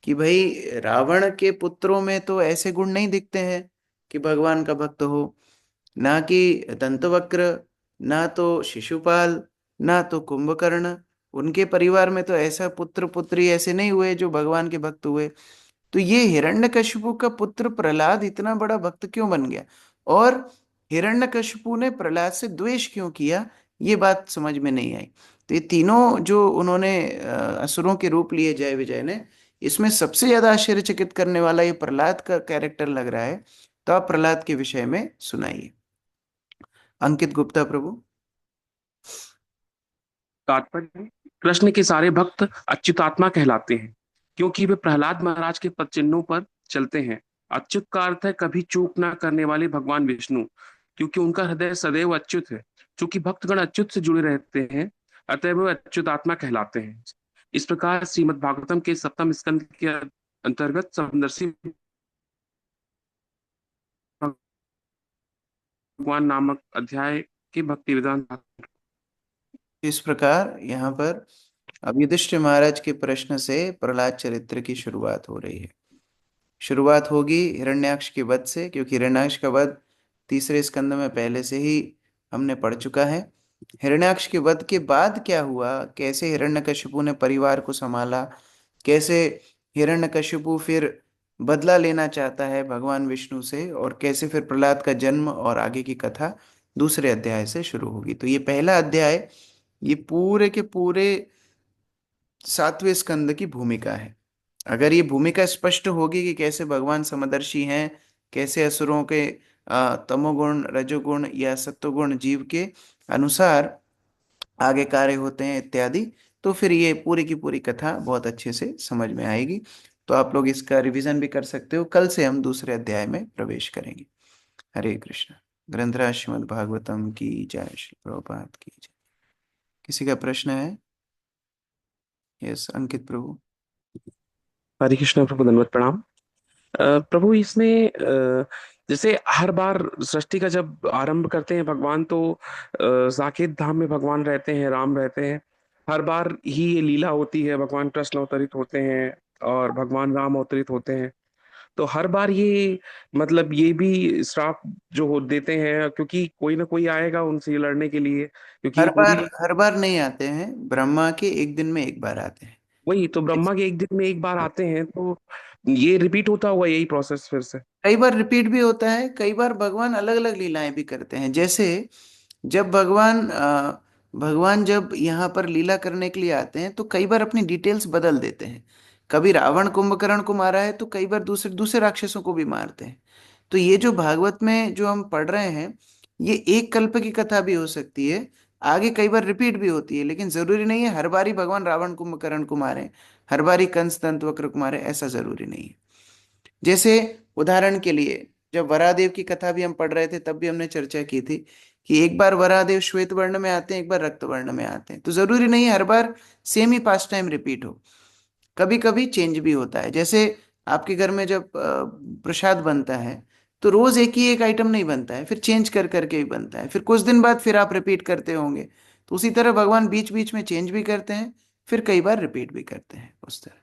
कि भाई रावण के पुत्रों में तो ऐसे गुण नहीं दिखते हैं कि भगवान का भक्त हो, ना कि दंतवक्र, ना तो शिशुपाल, ना तो कुंभकर्ण। उनके परिवार में तो ऐसा पुत्र पुत्री ऐसे नहीं हुए जो भगवान के भक्त हुए। तो ये हिरण्यकशिपु का पुत्र प्रहलाद इतना बड़ा भक्त क्यों बन गया, और हिरण्यकशिपु ने प्रहलाद से द्वेष क्यों किया, ये बात समझ में नहीं आई। तो ये तीनों जो उन्होंने असुरों के रूप लिए जय विजय ने, इसमें सबसे ज्यादा आश्चर्यचकित करने वाला ये प्रहलाद का कैरेक्टर लग रहा है। तो आप प्रहलाद के विषय में सुनाइए। अंकित गुप्ता प्रभु। तात्पर्य, कृष्ण के सारे भक्त अच्युतात्मा कहलाते हैं क्योंकि वे प्रहलाद महाराज के पद चिन्हों पर चलते हैं। अच्युत का अर्थ है कभी चूक ना करने वाले भगवान विष्णु, क्योंकि उनका हृदय सदैव अच्युत है। चूंकि भक्तगण अच्युत से जुड़े रहते हैं, अतः वे अच्युतात्मा कहलाते हैं। इस प्रकार श्रीमद् भागवतम के सप्तम स्कंद के अंतर्गत समदर्शी भगवान नामक अध्याय के भक्ति विधान। इस प्रकार यहाँ पर अब युधिष्ठिर महाराज के प्रश्न से प्रहलाद चरित्र की शुरुआत हो रही है। शुरुआत होगी हिरण्याक्ष के वध से, क्योंकि हिरण्याक्ष का वध तीसरे स्कंद में पहले से ही हमने पढ़ चुका है। हिरण्याक्ष के वध के बाद क्या हुआ, कैसे हिरण्यकशिपु ने परिवार को संभाला, कैसे हिरण्यकशिपु फिर बदला लेना चाहता है भगवान विष्णु से, और कैसे फिर प्रहलाद का जन्म और आगे की कथा दूसरे अध्याय से शुरू होगी। तो ये पहला अध्याय ये पूरे के पूरे सातवें स्कंद की भूमिका है। अगर ये भूमिका स्पष्ट होगी कि कैसे भगवान समदर्शी हैं, कैसे असुरों के तमोगुण, रजोगुण या सत्वगुण जीव के अनुसार आगे कार्य होते हैं इत्यादि, तो फिर ये पूरी की पूरी कथा बहुत अच्छे से समझ में आएगी। तो आप लोग इसका रिवीजन भी कर सकते हो। कल से हम दूसरे अध्याय में प्रवेश करेंगे। हरे कृष्ण। ग्रंथराज श्रीमद् भागवतम की जय। श्री प्रभुपाद की जय। किसी का प्रश्न है? यस, अंकित प्रभु। हरे कृष्ण प्रभु, दंडवत प्रणाम। प्रभु, इसमें जैसे हर बार सृष्टि का जब आरंभ करते हैं भगवान, तो साकेत धाम में भगवान रहते हैं, राम रहते हैं। हर बार ही ये लीला होती है, भगवान कृष्ण अवतरित होते हैं और भगवान राम अवतरित होते हैं। तो हर बार ये मतलब ये भी श्राप जो हो देते हैं, क्योंकि कोई ना कोई आएगा उनसे लड़ने के लिए, क्योंकि ये पूरी। हर बार नहीं आते हैं, ब्रह्मा के एक दिन में एक बार आते हैं। वही तो, ब्रह्मा के एक दिन में एक बार आते हैं, तो ये रिपीट होता हुआ यही प्रोसेस फिर से। कई बार रिपीट भी होता है, कई बार भगवान अलग अलग लीलाएं भी करते हैं। जैसे जब भगवान जब यहाँ पर लीला करने के लिए आते हैं तो कई बार अपनी डिटेल्स बदल देते हैं। कभी रावण कुंभकर्ण को मारा है तो कई बार दूसरे दूसरे राक्षसों को भी मारते हैं। तो ये जो भागवत में जो हम पढ़ रहे हैं, ये एक कल्प की कथा भी हो सकती है, आगे कई बार रिपीट भी होती है, लेकिन जरूरी नहीं है हर बारी भगवान रावण कुंभकर्ण को मारे, हर बारी कंस दंतवक्र को मारे, ऐसा जरूरी नहीं है। जैसे उदाहरण के लिए जब वरादेव की कथा भी हम पढ़ रहे थे तब भी हमने चर्चा की थी कि एक बार वरादेव श्वेत वर्ण में आते हैं, एक बार रक्त वर्ण में आते हैं। तो जरूरी नहीं हर बार सेम ही पास्ट टाइम रिपीट हो, कभी कभी चेंज भी होता है। जैसे आपके घर में जब प्रसाद बनता है तो रोज एक ही एक आइटम नहीं बनता है, फिर चेंज कर करके भी बनता है, फिर कुछ दिन बाद फिर आप रिपीट करते होंगे। तो उसी तरह भगवान बीच बीच में चेंज भी करते हैं, फिर कई बार रिपीट भी करते हैं, उस तरह।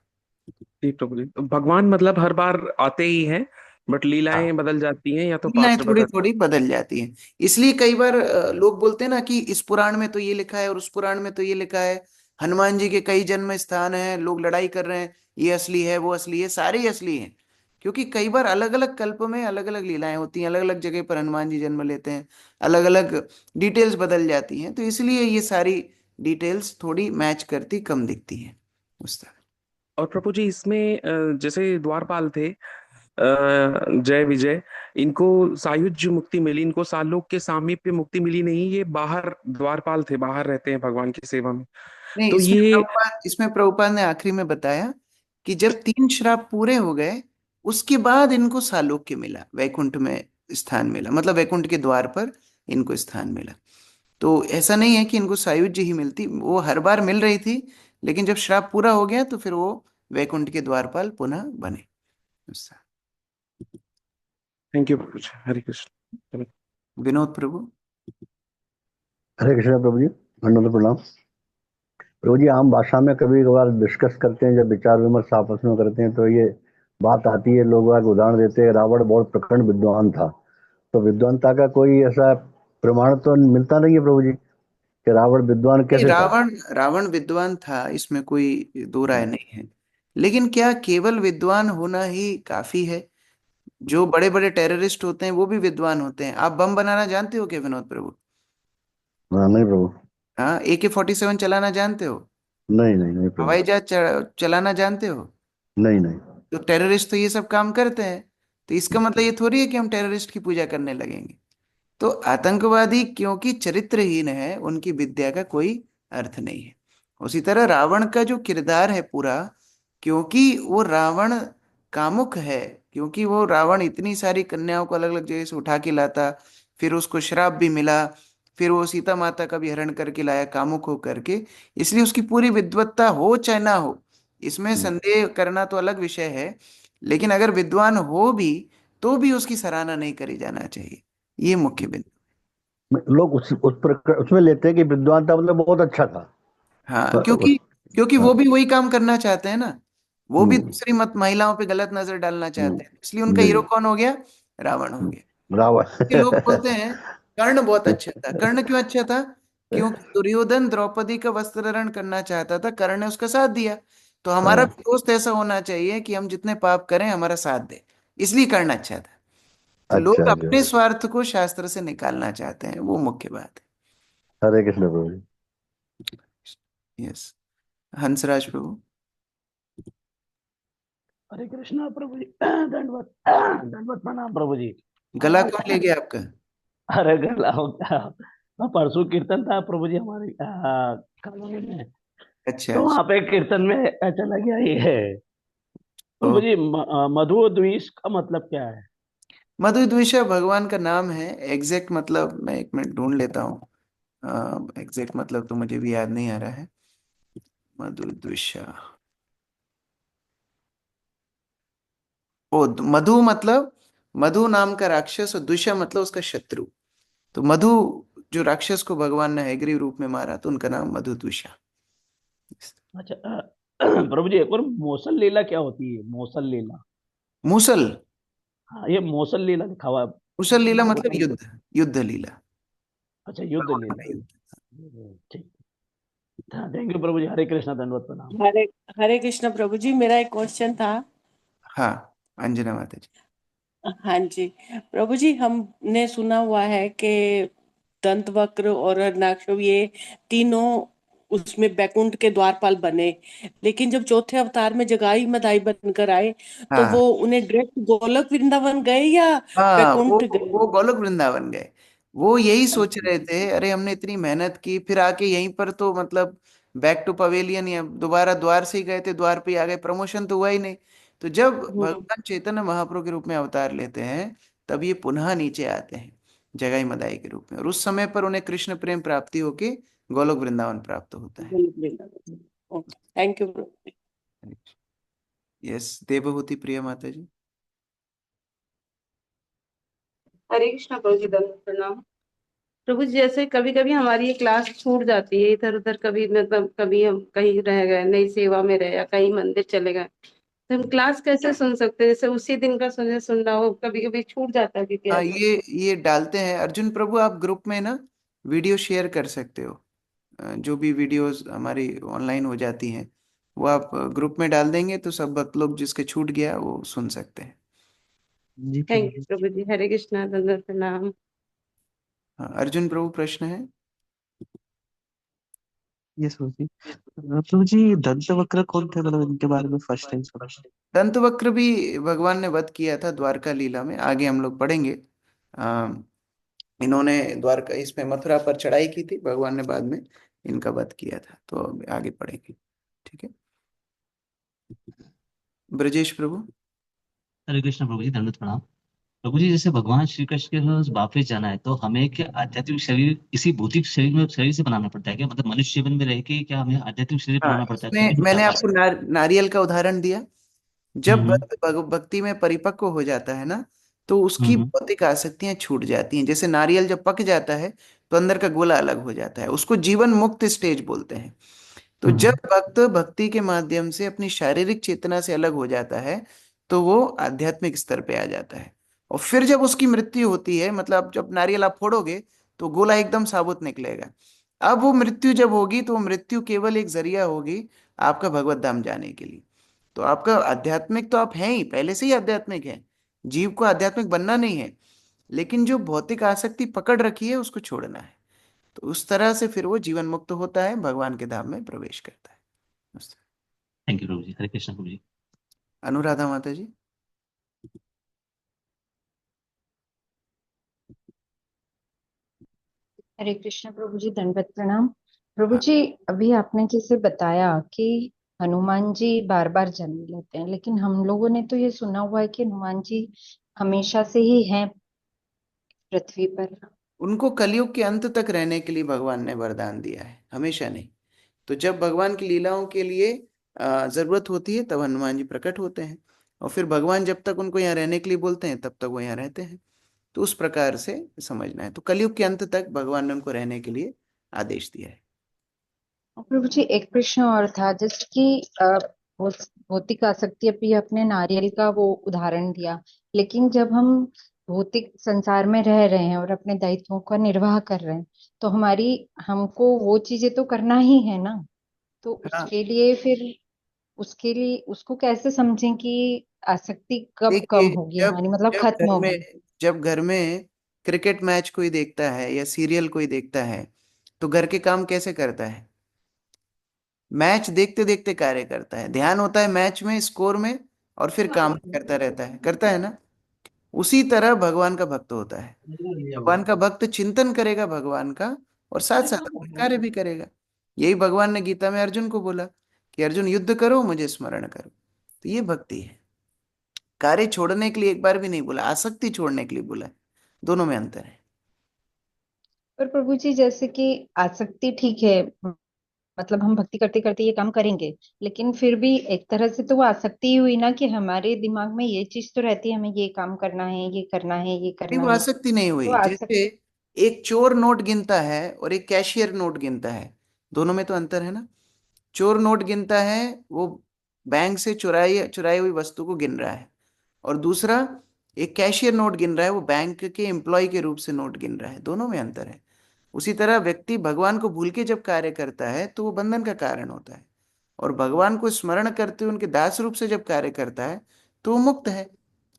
ठीक प्रभु जी, तो भगवान मतलब हर बार आते ही हैं, बट लीलाएं बदल जाती हैं या तो लीलाएं पात्र थोड़ी बदल। थोड़ी बदल जाती हैं। इसलिए कई बार लोग बोलते हैं ना कि इस पुराण में तो ये लिखा है और उस पुराण में तो ये लिखा है, हनुमान जी के कई जन्म स्थान हैं, लोग लड़ाई कर रहे हैं, ये असली है वो असली है, सारे ही असली हैं। क्योंकि कई बार अलग अलग कल्प में अलग अलग लीलाएं होती हैं, अलग अलग जगह पर हनुमान जी जन्म लेते हैं, अलग अलग डिटेल्स बदल जाती हैं। तो इसलिए ये सारी डिटेल्स थोड़ी मैच करती कम दिखती हैं, उस तरह। और प्रभु जी, इसमें जैसे द्वारपाल थे, जय विजय, इनको सायुज्य मुक्ति मिली, इनको सालोक के सामीप्य मुक्ति मिली नहीं। ये बाहर द्वारपाल थे, बाहर रहते हैं भगवान की सेवा में। नहीं, तो ये इसमें प्रभुपाद ने आखिरी में बताया कि जब 3 श्राप पूरे हो गए उसके बाद इनको सालोक्य मिला, वैकुंठ में स्थान मिला, मतलब वैकुंठ के द्वार पर इनको स्थान मिला। तो ऐसा नहीं है कि इनको सायुज्य ही मिलती, वो हर बार मिल रही थी, लेकिन जब श्राप पूरा हो गया तो फिर वो वैकुंठ के द्वारपाल पुनः बने। थैंक यू प्रभु जी। हरे कृष्ण। विनोद प्रभु। हरे कृष्ण प्रभु जी, धन्यवाद प्रणाम। प्रभु जी, आम भाषा में कभी कभार डिस्कस करते हैं, जब विचार विमर्श आपस में करते हैं तो ये बात आती है, लोग बाग उदाहरण देते हैं, रावण बहुत प्रखंड विद्वान था। तो विद्वानता का कोई ऐसा प्रमाण तो मिलता नहीं है प्रभु जी कि रावण विद्वान नहीं, कैसे था? रावण रावण विद्वान था, इसमें कोई दो राय नहीं है। लेकिन क्या केवल विद्वान होना ही काफी है? जो बड़े बड़े टेररिस्ट होते हैं वो भी विद्वान होते हैं। आप बम बनाना जानते हो क्या विनोद प्रभु? हाँ, नहीं प्रभु। हाँ, AK-47 चलाना जानते हो? नहीं नहीं नहीं प्रभु। हवाई जहाज चलाना जानते हो? नहीं नहीं। तो टेररिस्ट तो ये सब काम करते हैं। तो इसका मतलब ये थोड़ी है कि हम टेररिस्ट की पूजा करने लगेंगे। तो आतंकवादी क्योंकि चरित्रहीन है, उनकी विद्या का कोई अर्थ नहीं है। उसी तरह रावण का जो किरदार है पूरा, क्योंकि वो रावण कामुक है, क्योंकि वो रावण इतनी सारी कन्याओं को अलग अलग जगह से उठा के लाता, फिर उसको श्राप भी मिला, फिर वो सीता माता का भी हरण करके लाया कामुक हो करके, इसलिए उसकी पूरी विद्वत्ता हो चाहे ना हो, इसमें संदेह करना तो अलग विषय है। लेकिन अगर विद्वान हो भी तो भी उसकी सराहना नहीं करी जाना चाहिए। ये मुख्य बिंदु। लोग उसमें लेते हैं कि विद्वान था मतलब बहुत अच्छा था। हाँ, क्योंकि क्योंकि वो हाँ। भी वही काम करना चाहते हैं ना। वो भी हम्म। दूसरी मत महिलाओं पे गलत नजर डालना चाहते हैं, इसलिए उनका जी हीरो जी। कौन हो गया? रावण हो गया। रावण। कि लोग बोलते हैं कर्ण बहुत अच्छा था। कर्ण क्यों अच्छा था? क्योंकि दुर्योधन द्रौपदी का वस्त्रहरण करना चाहता था, कर्ण ने उसका साथ दिया। तो हमारा हाँ। भी दोस्त ऐसा होना चाहिए कि हम जितने पाप करें हमारा साथ दे, इसलिए कर्ण अच्छा था। तो लोग अच्छा अपने अच्छा। स्वार्थ को शास्त्र से निकालना चाहते हैं, वो मुख्य बात हरे कृष्ण प्रभु जी। है। यस, हंसराज प्रभु। हरे कृष्णा प्रभु जी। दंडवत दंडवत प्रणाम प्रभु जी। गला कौन ले गया आपका? अरे गला हो गया, तो परसों कीर्तन था प्रभु जी हमारी कॉलोनी में, अच्छा तो अच्छा। वहां पे कीर्तन में चला गया ये है प्रभु ओ, जी। मधु द्विष का मतलब क्या है? मधु द्विषा भगवान का नाम है। एग्जैक्ट मतलब मैं एक मिनट ढूंढ लेता हूँ। एग्जैक्ट मतलब तो मुझे भी याद नहीं आ रहा है। मधु द्विषा, ओ मधु मतलब मधु नाम का राक्षस, और द्विषा मतलब उसका शत्रु। तो मधु जो राक्षस को भगवान ने हैग्रीव रूप में मारा, तो उनका नाम मधु द्विषा। अच्छा। प्रभु जी, एक और मौसल लीला क्या होती है? मौसल लीला। मूसल। हाँ, ये मौसल लीला लिखा हुआ है। मूसल लीला मतलब भागवतम। युद्ध, युद्ध लीला। अच्छा, युद्ध भगवान लीला। का युद्ध। ठीक। थैंक यू प्रभु जी। हरे कृष्णा, दंडवत प्रणाम। हरे हरे कृष्ण प्रभु जी, मेरा एक क्वेश्चन था। हाँ, अंजना माता जी। हाँ जी प्रभु जी, हमने सुना हुआ है कि दंतवक्र और हिरण्यकश्यप ये तीनों उसमें बैकुंठ के द्वारपाल बने, लेकिन जब चौथे अवतार में जगाई मदाई बनकर आए तो हाँ वो उन्हें डायरेक्ट गोलोक वृंदावन गए या हाँ, बैकुंठ गए? वो गोलोक वृंदावन गए। वो यही सोच रहे थे, अरे हमने इतनी मेहनत की, फिर आके यहीं पर तो मतलब बैक टू पवेलियन, या दोबारा द्वार से ही गए थे, द्वार पे ही आ गए, प्रमोशन तो हुआ ही नहीं। तो जब हम्म। भगवान चैतन्य महाप्रभु के रूप में अवतार लेते हैं, तब ये पुनः नीचे आते हैं जगाई मदाई के रूप में, और उस समय पर उन्हें कृष्ण प्रेम प्राप्ति होके गोलोक वृंदावन प्राप्त होता है। Golok Vrindavan. Okay, thank you प्रभु जी। यस, देवभूति प्रिय माता जी। हरे कृष्णा प्रभु जी, दंडवत प्रणाम। प्रभु जी, जैसे कभी कभी हमारी ये क्लास छूट जाती है इधर उधर, कभी मतलब कभी हम कहीं रह गए, नई सेवा में रहे, या कहीं मंदिर चले गए, तो हम क्लास कैसे सुन सकते हैं? जैसे उसी दिन का सुनना हो, कभी कभी छूट जाता है, क्योंकि हाँ, ऐसा। ये डालते हैं अर्जुन प्रभु, आप ग्रुप में ना वीडियो शेयर कर सकते हो। जो भी वीडियोस हमारी ऑनलाइन हो जाती हैं, वो आप ग्रुप में डाल देंगे तो सब भक्त लोग जिसके छूट गया वो सुन सकते हैं। जी थैंक प्रभु यू जी। प्रभु जी। हरे कृष्णा, दंडवत प्रणाम। हाँ, अर्जुन प्रभु प्रश्न है। यस प्रभु जी। प्रभु जी, दंत वक्र कौन थे, मतलब इनके बारे में फर्स्ट टाइम सुना। दंतवक्र भी भगवान ने वध किया था द्वारका लीला में, आगे हम लोग पढ़ेंगे। आ, इन्होंने द्वारका, इसमें मथुरा पर चढ़ाई की थी, भगवान ने बाद में इनका वध किया था, तो अब आगे पढ़ेंगे। ठीक है, ब्रजेश प्रभु। हरे कृष्ण प्रभु जी, दंडवत प्रणाम। प्रभु जी जैसे भगवान श्री कृष्ण के पास वापस जाना है तो हमें क्या आध्यात्मिक शरीर इसी भौतिक शरीर से बनाना पड़ता है क्या, मतलब मनुष्य जीवन में रह के क्या हमें आध्यात्मिक शरीर हाँ, बनाना पड़ता है इसमें तभी हम जा मैंने पा आपको सकते नारियल का उदाहरण दिया। हैं? जब भक्त भक्ति में परिपक्व हो जाता है ना, तो उसकी हम्म भौतिक आसक्तियां छूट जाती हैं। जैसे नारियल जब पक जाता है तो अंदर का गोला अलग हो जाता है, उसको जीवन मुक्त स्टेज बोलते हैं। तो जब हम्म भक्त भक्ति के माध्यम से अपनी शारीरिक चेतना से अलग हो जाता है, तो वो आध्यात्मिक स्तर पे आ जाता है। और फिर जब उसकी मृत्यु होती है, मतलब जब नारियल आप फोड़ोगे तो गोला एकदम साबुत निकलेगा। अब वो मृत्यु जब होगी तो वो मृत्यु केवल एक जरिया होगी आपका भगवत धाम जाने के लिए। तो आपका आध्यात्मिक तो आप हैं ही, पहले से ही आध्यात्मिक है। जीव को आध्यात्मिक बनना नहीं है, लेकिन जो भौतिक आसक्ति पकड़ रखी है उसको छोड़ना है। तो उस तरह से फिर वो जीवन मुक्त होता है, भगवान के धाम में प्रवेश करता है। बस। थैंक यू प्रभु जी, हरे कृष्ण प्रभु जी। अनुराधा माता जी। हरे कृष्ण प्रभु जी, दंडवत प्रणाम। प्रभु हाँ, जी, अभी आपने जैसे बताया कि हनुमान जी बार बार जन्म लेते हैं, लेकिन हम लोगों ने तो ये सुना हुआ है कि हनुमान जी हमेशा से ही हैं पृथ्वी पर। उनको कलयुग के अंत तक रहने के लिए भगवान ने वरदान दिया है, हमेशा नहीं। तो जब भगवान की लीलाओं के लिए जरूरत होती है तब हनुमान जी प्रकट होते हैं। और फिर भगवान जब तक उनको यहाँ रहने के लिए बोलते हैं तब तक वो यहाँ रहते हैं। तो उस प्रकार से समझना है। तो कलयुग के अंत तक भगवान ने उनको रहने के लिए आदेश दिया है। और प्रभु जी, एक प्रश्न और था, जैसे कि भौतिक आसक्ति, अभी आपने नारियल का वो उदाहरण दिया, लेकिन जब हम भौतिक संसार में रह रहे हैं और अपने दायित्वों का निर्वाह कर रहे हैं, तो हमारी हमको वो चीजें तो करना ही है ना। तो हाँ, उसके लिए फिर उसके लिए उसको कैसे समझें कि आसक्ति कब कम देखिए, होगी जब हमारी, मतलब जब खत्म घर में होगी। जब घर में क्रिकेट मैच कोई देखता है या सीरियल कोई देखता है, तो घर के काम कैसे करता है? मैच देखते देखते कार्य करता है, ध्यान होता है मैच में, स्कोर में, और फिर काम करता रहता है, करता है ना। उसी तरह भगवान का भक्त होता है। भगवान का भक्त चिंतन करेगा भगवान का, और साथ साथ अपने कार्य भी करेगा। यही भगवान ने गीता में अर्जुन को बोला कि अर्जुन युद्ध करो, मुझे स्मरण करो। तो ये भक्ति है। कार्य छोड़ने के लिए एक बार भी नहीं बोला, आसक्ति छोड़ने के लिए बोला है। दोनों में अंतर है। पर प्रभु जी, जैसे कि आसक्ति ठीक है, मतलब हम भक्ति करते करते ये काम करेंगे, लेकिन फिर भी एक तरह से तो वो आसक्ति ही हुई ना, कि हमारे दिमाग में ये चीज तो रहती है, हमें ये काम करना है, ये करना है, ये नहीं, करना वो है। आसक्ति नहीं तो हुई। जैसे आसक्ति। एक चोर नोट गिनता है और एक कैशियर नोट गिनता है, दोनों में तो अंतर है ना। चोर नोट गिनता है, वो बैंक से चुराई चुराई हुई वस्तु को गिन रहा है। और दूसरा, एक कैशियर नोट गिन रहा है, वो बैंक के एम्प्लॉय के रूप से नोट गिन रहा है। दोनों में अंतर है। उसी तरह व्यक्ति भगवान को भूल के जब कार्य करता है तो वो बंधन का कारण होता है। और भगवान को स्मरण करते हुए उनके दास रूप से जब कार्य करता है तो वो मुक्त है।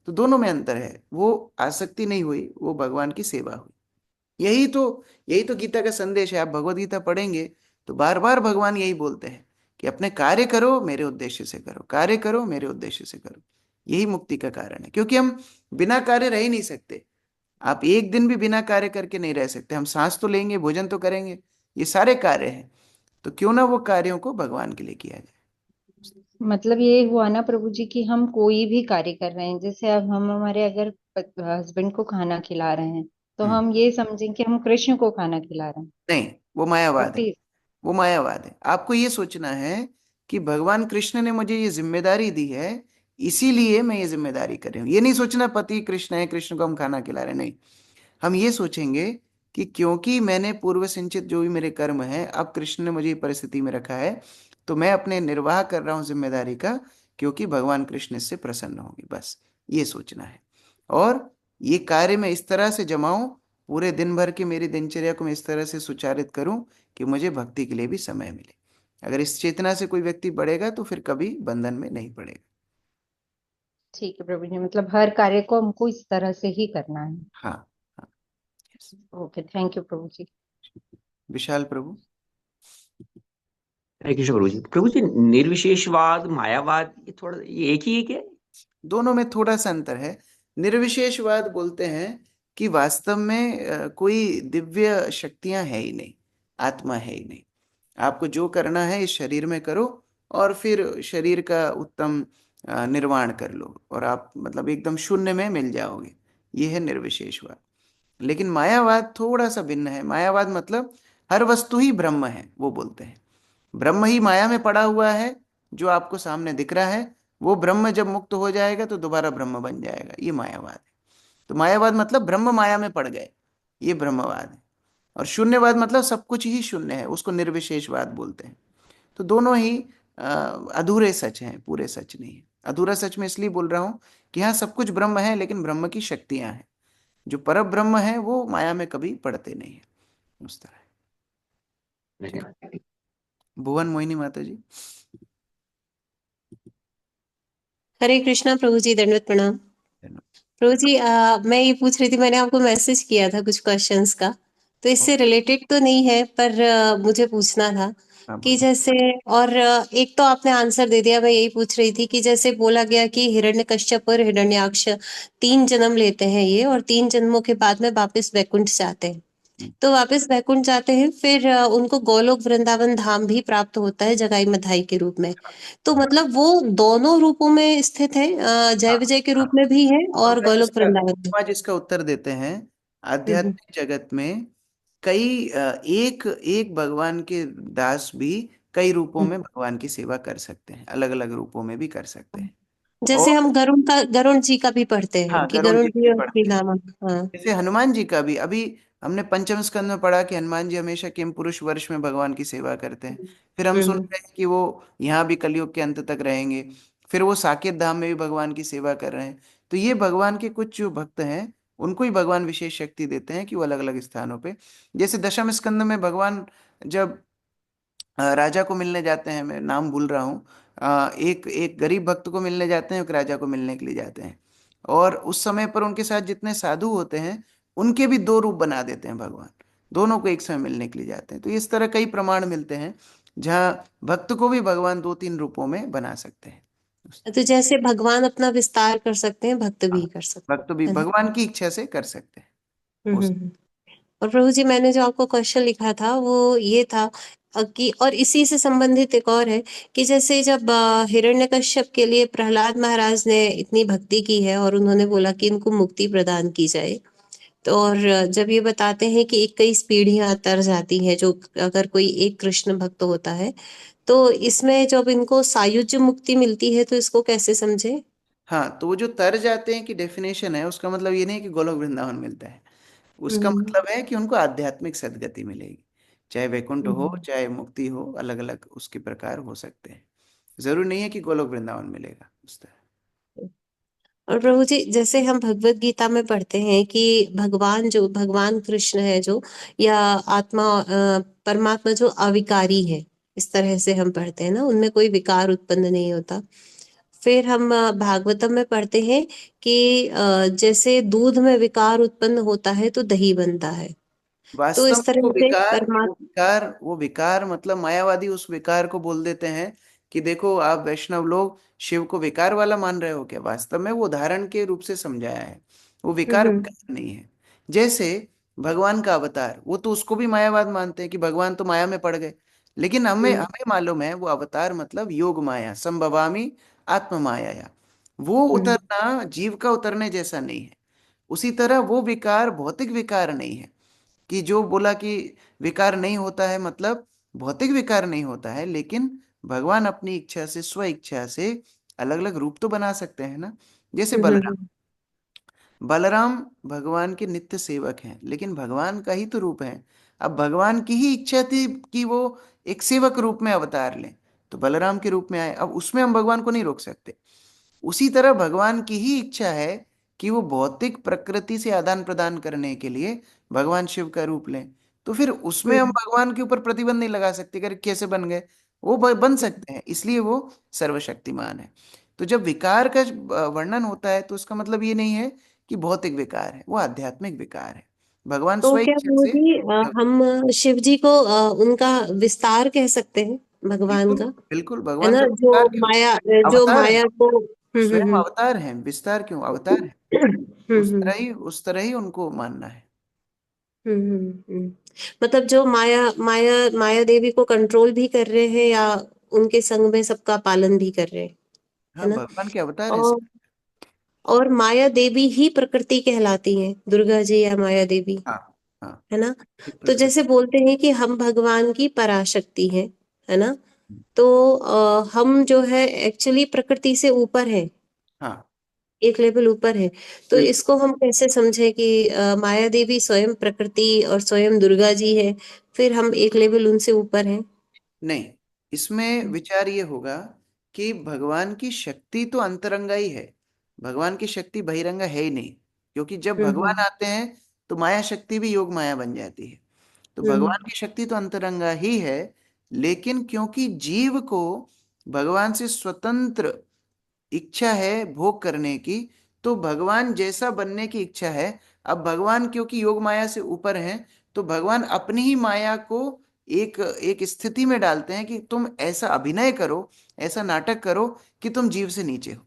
तो दोनों में अंतर है। वो आसक्ति नहीं हुई, वो भगवान की सेवा हुई। यही तो गीता का संदेश है। आप भगवत गीता पढ़ेंगे तो बार बार भगवान यही बोलते हैं कि अपने कार्य करो, मेरे उद्देश्य से करो, कार्य करो, मेरे उद्देश्य से करो। यही मुक्ति का कारण है, क्योंकि हम बिना कार्य रह ही नहीं सकते। आप एक दिन भी बिना कार्य करके नहीं रह सकते। हम सांस तो लेंगे, भोजन तो करेंगे, ये सारे कार्य हैं। तो क्यों ना वो कार्यों को भगवान के लिए किया जाए। मतलब ये हुआ ना प्रभु जी, कि हम कोई भी कार्य कर रहे हैं, जैसे अब हम हमारे अगर हस्बैंड को खाना खिला रहे हैं, तो हम्म। हम ये समझें कि हम कृष्ण को खाना खिला रहे हैं। नहीं, वो मायावाद है। भक्ति। वो मायावाद है। आपको ये सोचना है कि भगवान कृष्ण ने मुझे ये जिम्मेदारी दी है, इसीलिए मैं ये जिम्मेदारी कर रही हूँ। ये नहीं सोचना पति कृष्ण है, कृष्ण को हम खाना खिला रहे हैं, नहीं। हम ये सोचेंगे कि क्योंकि मैंने पूर्व संचित जो भी मेरे कर्म है, अब कृष्ण ने मुझे ये परिस्थिति में रखा है, तो मैं अपने निर्वाह कर रहा हूँ जिम्मेदारी का, क्योंकि भगवान कृष्ण इससे प्रसन्न होंगे। बस ये सोचना है। और ये कार्य मैं इस तरह से जमाऊं, पूरे दिन भर की मेरी दिनचर्या को मैं इस तरह से सुचारित करूं कि मुझे भक्ति के लिए भी समय मिले। अगर इस चेतना से कोई व्यक्ति बढ़ेगा तो फिर कभी बंधन में नहीं पड़ेगा। ठीक है प्रभु जी, मतलब हर कार्य को हमको इस तरह से ही करना है। हाँ, हाँ। ओके, थैंक यू प्रभु जी। विशाल प्रभु। हरे कृष्ण प्रभु जी। प्रभु जी, निर्विशेषवाद मायावाद ये थोड़ा ये एक ही है क्या? दोनों में थोड़ा सा अंतर है। निर्विशेषवाद बोलते हैं कि वास्तव में कोई दिव्य शक्तियां है ही नहीं, आत्मा है ही नहीं। आपको जो करना है इस शरीर में करो, और फिर शरीर का उत्तम निर्वाण कर लो, और आप मतलब एकदम शून्य में मिल जाओगे। ये है निर्विशेषवाद। लेकिन मायावाद थोड़ा सा भिन्न है। मायावाद मतलब हर वस्तु ही ब्रह्म है, वो बोलते हैं ब्रह्म ही माया में पड़ा हुआ है, जो आपको सामने दिख रहा है वो ब्रह्म जब मुक्त हो जाएगा तो दोबारा ब्रह्म बन जाएगा, ये मायावाद है। तो मायावाद मतलब ब्रह्म माया में पड़ गए, ये ब्रह्मवाद है। और शून्यवाद मतलब सब कुछ ही शून्य है, उसको निर्विशेषवाद बोलते हैं। तो दोनों ही अधूरे सच हैं, पूरे सच नहीं है। अधूरा सच में इसलिए बोल रहा हूं कि हाँ सब कुछ ब्रह्म है, लेकिन ब्रह्म की शक्तियां हैं। जो पर ब्रह्म है वो माया में कभी पड़ते नहीं है, उस तरह। भुवन मोहिनी माता जी। हरे कृष्णा प्रभु जी, दंडवत प्रणाम। प्रभु जी मैं ये पूछ रही थी, मैंने आपको मैसेज किया था कुछ क्वेश्चंस का, तो इससे रिलेटेड तो नहीं है पर मुझे पूछना था कि जैसे, और एक तो आपने आंसर दे दिया, मैं यही पूछ रही थी कि जैसे बोला गया कि हिरण्यकश्यप और हिरण्याक्ष 3 जन्म लेते हैं ये, और 3 जन्मों के बाद में वापस वैकुंठ जाते हैं। तो वापस वैकुंठ जाते हैं, फिर उनको गोलोक वृंदावन धाम भी प्राप्त होता है जगाई मधाई के रूप में। तो मतलब वो दोनों रूपों में स्थित है, जय विजय के रूप में भी है और गोलोक वृंदावन में। आज इसका उत्तर देते हैं। आध्यात्मिक जगत में कई एक एक भगवान के दास भी कई रूपों में भगवान की सेवा कर सकते हैं, अलग अलग रूपों में भी कर सकते हैं। जैसे हम गरुण जी का भी पढ़ते हैं हाँ, कि गरुड़ गरुण जी जी भी और पढ़ते श्री हैं। राम। हाँ, जैसे हनुमान जी का भी, अभी हमने पंचम स्कंद में पढ़ा कि हनुमान जी हमेशा किम पुरुष वर्ष में भगवान की सेवा करते हैं। फिर हम सुन रहे हैं कि वो यहाँ भी कलयुग के अंत तक रहेंगे। फिर वो साकेत धाम में भी भगवान की सेवा कर रहे हैं। तो ये भगवान के कुछ जो भक्त हैं उनको ही भगवान विशेष शक्ति देते हैं कि वो अलग अलग स्थानों पे, जैसे दशम स्कंद में भगवान जब राजा को मिलने जाते हैं, मैं नाम भूल रहा हूँ, एक एक गरीब भक्त को मिलने जाते हैं, एक राजा को मिलने के लिए जाते हैं, और उस समय पर उनके साथ जितने साधु होते हैं उनके भी 2 रूप बना देते हैं भगवान, दोनों को एक समय मिलने के लिए जाते हैं। तो इस तरह कई प्रमाण मिलते हैं जहाँ भक्त को भी भगवान 2-3 रूपों में बना सकते हैं। तो जैसे भगवान अपना विस्तार कर सकते हैं, भक्त भी कर सकते भक्त भी हैं, है ना? भगवान की इच्छा से कर सकते हैं। और प्रभु जी, मैंने जो आपको क्वेश्चन लिखा था वो ये था कि, और इसी से संबंधित एक और है कि जैसे जब हिरण्यकश्यप के लिए प्रहलाद महाराज ने इतनी भक्ति की है और उन्होंने बोला कि इनको मुक्ति प्रदान की जाए, तो और जब ये बताते हैं कि 21 पीढ़ियां तर जाती है, जो अगर कोई एक कृष्ण भक्त होता है, तो इसमें जब इनको सायुज्य मुक्ति मिलती है तो इसको कैसे समझे? हाँ, तो वो जो तर जाते हैं की डेफिनेशन है, उसका मतलब ये नहीं कि गोलोक वृंदावन मिलता है। उसका हम्म मतलब है कि उनको आध्यात्मिक सदगति मिलेगी, चाहे वैकुंठ हो हम्म चाहे मुक्ति हो, अलग अलग उसके प्रकार हो सकते हैं। जरूरी नहीं है कि गोलोक वृंदावन मिलेगा उस तरह। और प्रभु जी, जैसे हम भगवत गीता में पढ़ते हैं कि भगवान कृष्ण है जो, या आत्मा परमात्मा जो अविकारी है, इस तरह से हम पढ़ते हैं ना, उनमें कोई विकार उत्पन्न नहीं होता। फिर हम भागवतम में पढ़ते हैं कि जैसे दूध में विकार उत्पन्न होता है तो दही बनता है। तो वास्तव इस में तरह से परमात्मा। वो विकार मतलब मायावादी उस विकार को बोल देते हैं कि देखो आप वैष्णव लोग शिव को विकार वाला मान रहे हो क्या। वास्तव में वो उदाहरण के रूप से समझाया है, वो विकार विकार नहीं है। जैसे भगवान का अवतार, वो तो उसको भी मायावाद मानते हैं कि भगवान तो माया में पड़ गए, लेकिन हमें हमें मालूम है वो अवतार मतलब योग माया, संभवामी आत्म माया, वो उतरना जीव का उतरने जैसा नहीं है। उसी तरह वो विकार भौतिक विकार नहीं है कि जो बोला कि विकार नहीं होता है, मतलब भौतिक विकार नहीं होता है, लेकिन भगवान अपनी इच्छा से, स्व इच्छा से अलग अलग रूप तो बना सकते हैं ना। जैसे बलराम, बलराम भगवान के नित्य सेवक हैं, लेकिन भगवान का ही तो रूप है। अब भगवान की ही इच्छा थी कि वो एक सेवक रूप में अवतार लें, तो बलराम के रूप में आए। अब उसमें हम भगवान को नहीं रोक सकते। उसी तरह भगवान की ही इच्छा है कि वो भौतिक प्रकृति से आदान प्रदान करने के लिए भगवान शिव का रूप लें, तो फिर उसमें हम भगवान के ऊपर प्रतिबंध नहीं लगा सकते कि कैसे बन गए। वो बन सकते हैं, इसलिए वो सर्वशक्तिमान है। तो जब विकार का वर्णन होता है तो उसका मतलब ये नहीं है कि भौतिक विकार है, वो आध्यात्मिक विकार है। भगवान तो स्व क्या इच्छा प्रभु से। जी, हम शिव जी को उनका विस्तार कह सकते हैं, भगवान बिल्कुल का, बिल्कुल, है भगवान ना? का विस्तार क्यों, जो अवतार है, माया को। स्वयं अवतार है, विस्तार क्यों, अवतार है। हम्म उस तरह ही उनको मानना है। हम्म। मतलब जो माया माया माया देवी को कंट्रोल भी कर रहे हैं, या उनके संग में सबका पालन भी कर रहे हैं, है हाँ, ना? भगवान के अवतार है। और और माया देवी ही प्रकृति कहलाती हैं, दुर्गा जी या माया देवी, हाँ हाँ, है ना। ठीक तो प्रकृति। जैसे बोलते हैं कि हम भगवान की पराशक्ति हैं, है ना। तो हम जो है एक्चुअली प्रकृति से ऊपर है, हाँ एक लेवल ऊपर है। तो बिल्कुल। इसको हम कैसे समझे कि माया देवी स्वयं प्रकृति और स्वयं दुर्गा जी है, फिर हम एक लेवल उनसे ऊपर हैं। नहीं, इसमें विचार ये होगा कि भगवान की शक्ति तो अंतरंगा ही है, भगवान की शक्ति बहिरंगा है ही नहीं। क्योंकि जब भगवान हम्म आते हैं तो माया शक्ति भी योग माया बन जाती है। तो हम्म भगवान की शक्ति तो अंतरंगा ही है, लेकिन क्योंकि जीव को भगवान से स्वतंत्र इच्छा है भोग करने की, तो भगवान जैसा बनने की इच्छा है। अब भगवान क्योंकि योग माया से ऊपर हैं, तो भगवान अपनी ही माया को एक एक स्थिति में डालते हैं कि तुम ऐसा अभिनय करो, ऐसा नाटक करो कि तुम जीव से नीचे हो,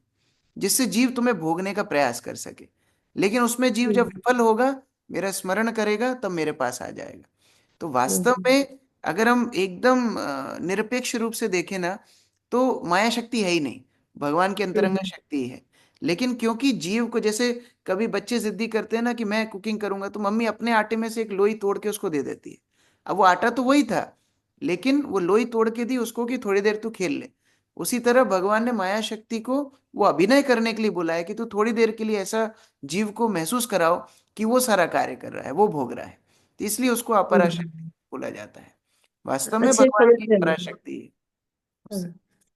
जिससे जीव तुम्हें भोगने का प्रयास कर सके। लेकिन उसमें जीव जब हम्म विफल होगा, मेरा स्मरण करेगा, तब मेरे पास आ जाएगा। तो वास्तव हम्म में अगर हम एकदम निरपेक्ष रूप से देखें ना, तो माया शक्ति है ही नहीं, भगवान की अंतरंगा हम्म शक्ति ही है। लेकिन क्योंकि जीव को, जैसे कभी बच्चे जिद्दी करते हैं ना कि मैं कुकिंग करूंगा, तो मम्मी अपने आटे में से एक लोई तोड़ के उसको दे देती है। अब वो आटा तो वही था, लेकिन वो लोई तोड़ के दी उसको कि थोड़ी देर तू खेल ले। उसी तरह भगवान ने माया शक्ति को वो अभिनय करने के लिए बोला है कि तू थोड़ी देर के लिए ऐसा जीव को महसूस कराओ कि वो सारा कार्य कर रहा है, वो भोग रहा है। तो इसलिए उसको अपराशक्ति हम्म। बोला जाता है। वास्तव में अच्छे भगवान समझ की में आया। पराशक्ति है उससे।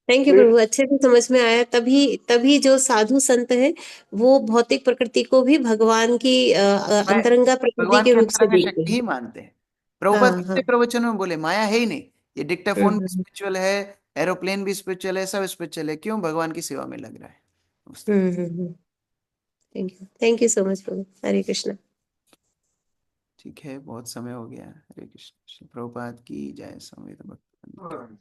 थैंक यू प्रभु, अच्छे से समझ में आया। तभी तभी जो साधु संत है वो भौतिक प्रकृति को भी भगवान की मैं अंतरंगा प्रकृति भगवान के की रूप से अंतरंग देखते शक्ति ही हैं। मानते हैं। प्रभुपाद हाँ हाँ। कितने प्रवचन में बोले माया है ही नहीं, ये डिक्टाफोन भी हम्म स्पिरिचुअल है, एरोप्लेन भी स्पिरिचुअल है, सब स्पिरिचुअल है। क्यों? भगवान की सेवा में लग रहा है उस तरह। हम्म। थैंक यू सो मच प्रभु। हरे कृष्णा। ठीक है, बहुत समय हो गया। हरे कृष्ण। श्री प्रभुपाद की जय। संवेद भक्त।